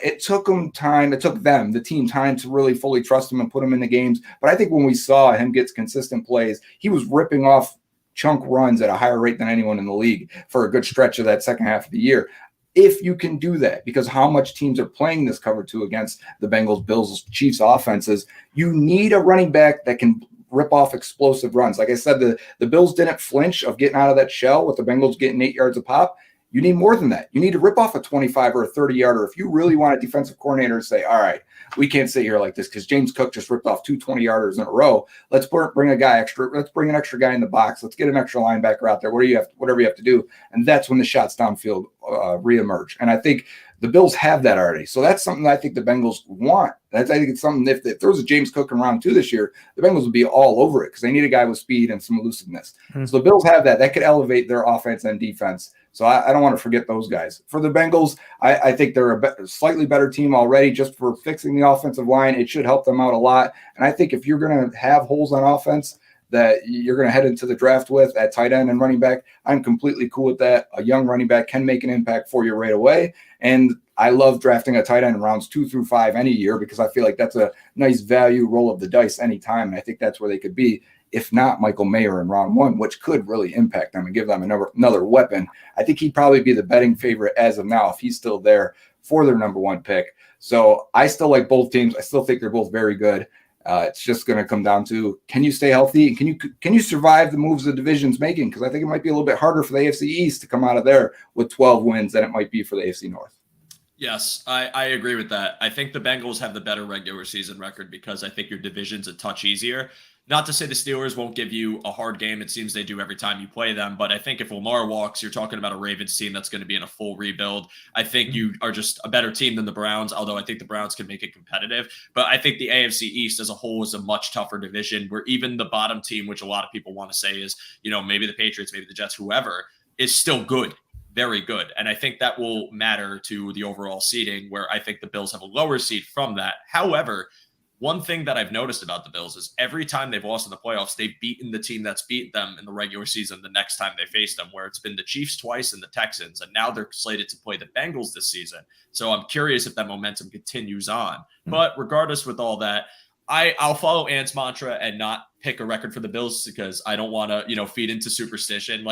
it took them, the team, time to really fully trust him and put him in the games. But I think when we saw him get consistent plays, he was ripping off chunk runs at a higher rate than anyone in the league for a good stretch of that second half of the year. If you can do that, because how much teams are playing this cover 2 against the Bengals, Bills, Chiefs offenses, you need a running back that can rip off explosive runs. Like I said, the Bills didn't flinch of getting out of that shell with the Bengals getting 8 yards a pop. You need more than that. You need to rip off a 25 or a 30-yarder if you really want a defensive coordinator to say, all right, we can't sit here like this because James Cook just ripped off 2 20-yarders in a row. Let's bring a guy extra. Let's bring an extra guy in the box. Let's get an extra linebacker out there. Whatever you have to do. And that's when the shots downfield reemerge. And I think the Bills have that already. So that's something that I think the Bengals want. I think it's something, if there was a James Cook in round 2 this year, the Bengals would be all over it because they need a guy with speed and some elusiveness. So the Bills have that. That could elevate their offense and defense. So I don't want to forget those guys. For the Bengals, I think they're a slightly better team already just for fixing the offensive line. It should help them out a lot. And I think if you're going to have holes on offense that you're going to head into the draft with at tight end and running back, I'm completely cool with that. A young running back can make an impact for you right away. And I love drafting a tight end in rounds 2 through 5 any year because I feel like that's a nice value roll of the dice anytime. And I think that's where they could be. If not Michael Mayer in round 1, which could really impact them and give them another weapon. I think he'd probably be the betting favorite as of now if he's still there for their number 1 pick. So I still like both teams. I still think they're both very good. It's just going to come down to, can you stay healthy? And can you survive the moves the division's making? Because I think it might be a little bit harder for the AFC East to come out of there with 12 wins than it might be for the AFC North. Yes, I agree with that. I think the Bengals have the better regular season record because I think your division's a touch easier. Not to say the Steelers won't give you a hard game. It seems they do every time you play them. But I think if Lamar walks, you're talking about a Ravens team that's going to be in a full rebuild. I think you are just a better team than the Browns, although I think the Browns can make it competitive. But I think the AFC East as a whole is a much tougher division where even the bottom team, which a lot of people want to say is, maybe the Patriots, maybe the Jets, whoever, is still good. Very good. And I think that will matter to the overall seeding where I think the Bills have a lower seed from that. However, one thing that I've noticed about the Bills is every time they've lost in the playoffs, they've beaten the team that's beaten them in the regular season the next time they faced them, where it's been the Chiefs twice and the Texans. And now they're slated to play the Bengals this season. So I'm curious if that momentum continues on. But regardless with all that, I'll follow Ant's mantra and not pick a record for the Bills because I don't want to, feed into superstition.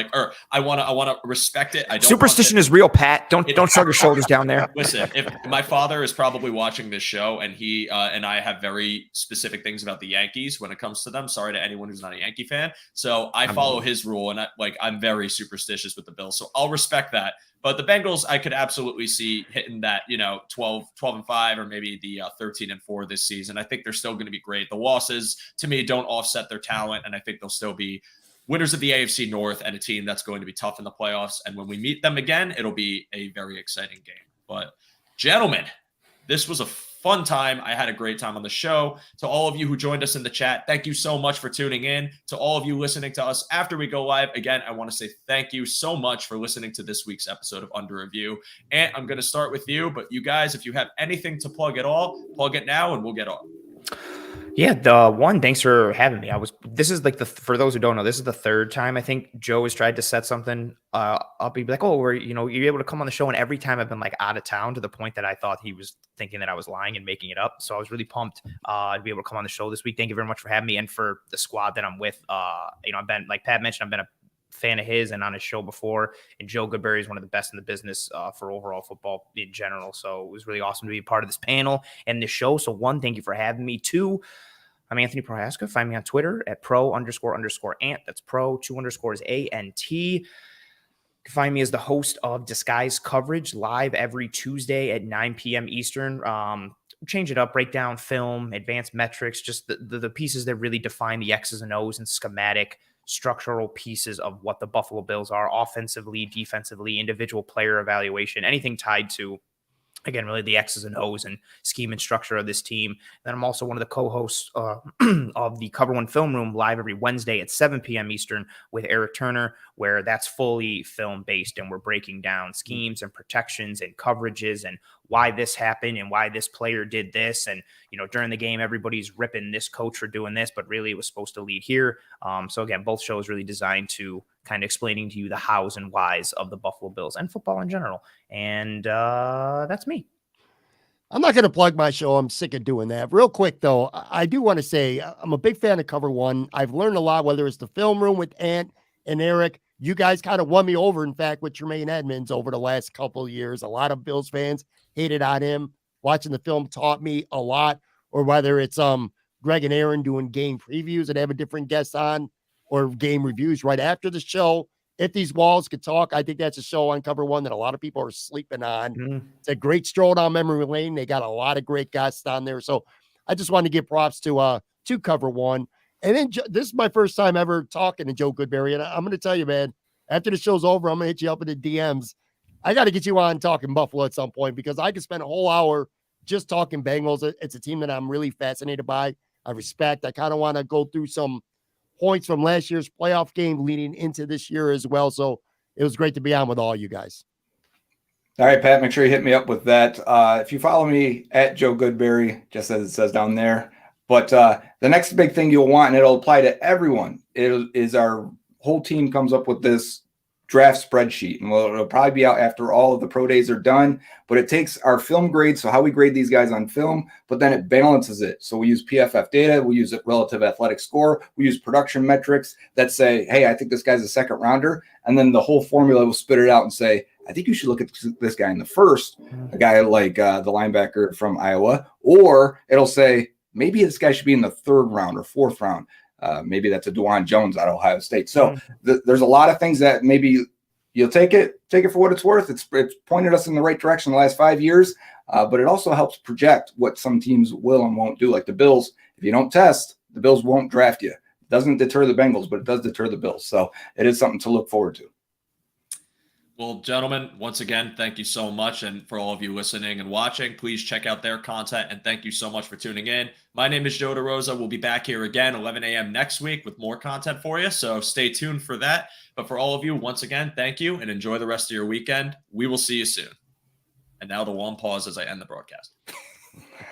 I want to respect it. I don't. Superstition is real, Pat. Don't shrug your shoulders down there. Listen, if my father is probably watching this show and he and I have very specific things about the Yankees when it comes to them. Sorry to anyone who's not a Yankee fan. So I follow his rule and I'm very superstitious with the Bills. So I'll respect that. But the Bengals, I could absolutely see hitting that, 12-5 or maybe the 13-4 this season. I think they're still going to be great. The losses, to me, don't offset their talent, and I think they'll still be winners of the AFC North and a team that's going to be tough in the playoffs. And when we meet them again, it'll be a very exciting game. But, gentlemen, this was a fun time. I had a great time on the show. To all of you who joined us in the chat, thank you so much for tuning in. To all of you listening to us after we go live, again, I want to say thank you so much for listening to this week's episode of Under Review. And I'm going to start with you, but you guys, if you have anything to plug at all, plug it now and we'll get on. Yeah, thanks for having me. This is for those who don't know, this is the third time I think Joe has tried to set something up. He'd be like, oh, you're able to come on the show. And every time I've been out of town to the point that I thought he was thinking that I was lying and making it up. So I was really pumped to be able to come on the show this week. Thank you very much for having me and for the squad that I'm with. I've been, like Pat mentioned, I've been a fan of his and on his show before, and Joe Goodberry is one of the best in the business for overall football in general. So it was really awesome to be a part of this panel and the show. So 1, thank you for having me. 2, I'm Anthony Prohaska. Find me on Twitter at @pro__Ant. That's pro 2 underscores ANT. You can find me as the host of Disguise Coverage live every Tuesday at 9 p.m. Eastern. Change it up, break down film, advanced metrics, just the pieces that really define the X's and O's and schematic structural pieces of what the Buffalo Bills are offensively, defensively, individual player evaluation, anything tied to again, really the X's and O's and scheme and structure of this team. Then I'm also one of the co-hosts of the Cover One Film Room, live every Wednesday at 7 p.m. Eastern with Eric Turner, where that's fully film based, and we're breaking down schemes and protections and coverages and why this happened and why this player did this. And, during the game, everybody's ripping this coach for doing this, but really it was supposed to lead here. So again, both shows really designed to kind of explaining to you the hows and whys of the Buffalo Bills and football in general. And that's me. I'm not going to plug my show. I'm sick of doing that. Real quick, though, I do want to say I'm a big fan of Cover One. I've learned a lot, whether it's the film room with Ant and Eric. You guys kind of won me over, in fact, with Tremaine Edmonds over the last couple of years. A lot of Bills fans hated on him. Watching the film taught me a lot. Or whether it's Greg and Aaron doing game previews and have a different guest on, or game reviews right after the show. If These Walls Could Talk, I think that's a show on Cover One that a lot of people are sleeping on. It's a great stroll down memory lane. They got a lot of great guests on there. So I just wanted to give props to Cover One. And then this is my first time ever talking to Joe Goodberry. And I'm going to tell you, man, after the show's over, I'm going to hit you up in the DMs. I got to get you on talking Buffalo at some point, because I could spend a whole hour just talking Bengals. It's a team that I'm really fascinated by. I respect. I kind of want to go through some points from last year's playoff game leading into this year as well. So it was great to be on with all you guys. All right, Pat, make sure you hit me up with that. If you follow me at Joe Goodberry, just as it says down there. But the next big thing you'll want, and it'll apply to everyone, is our whole team comes up with this draft spreadsheet, and it'll probably be out after all of the pro days are done, but it takes our film grade, so how we grade these guys on film, but then it balances it. So we use PFF data, we use relative athletic score, we use production metrics that say, hey, I think this guy's a second rounder, and then the whole formula will spit it out and say, I think you should look at this guy in the first, a guy like the linebacker from Iowa, or it'll say, maybe this guy should be in the third round or fourth round. Maybe that's a DeJuan Jones out of Ohio State. So there's a lot of things that maybe you'll take it for what it's worth. It's pointed us in the right direction the last 5 years, but it also helps project what some teams will and won't do. Like the Bills, if you don't test, the Bills won't draft you. It doesn't deter the Bengals, but it does deter the Bills. So it is something to look forward to. Well, gentlemen, once again, thank you so much. And for all of you listening and watching, please check out their content. And thank you so much for tuning in. My name is Joe DeRosa. We'll be back here again, 11 a.m. next week with more content for you. So stay tuned for that. But for all of you, once again, thank you and enjoy the rest of your weekend. We will see you soon. And now the long pause as I end the broadcast.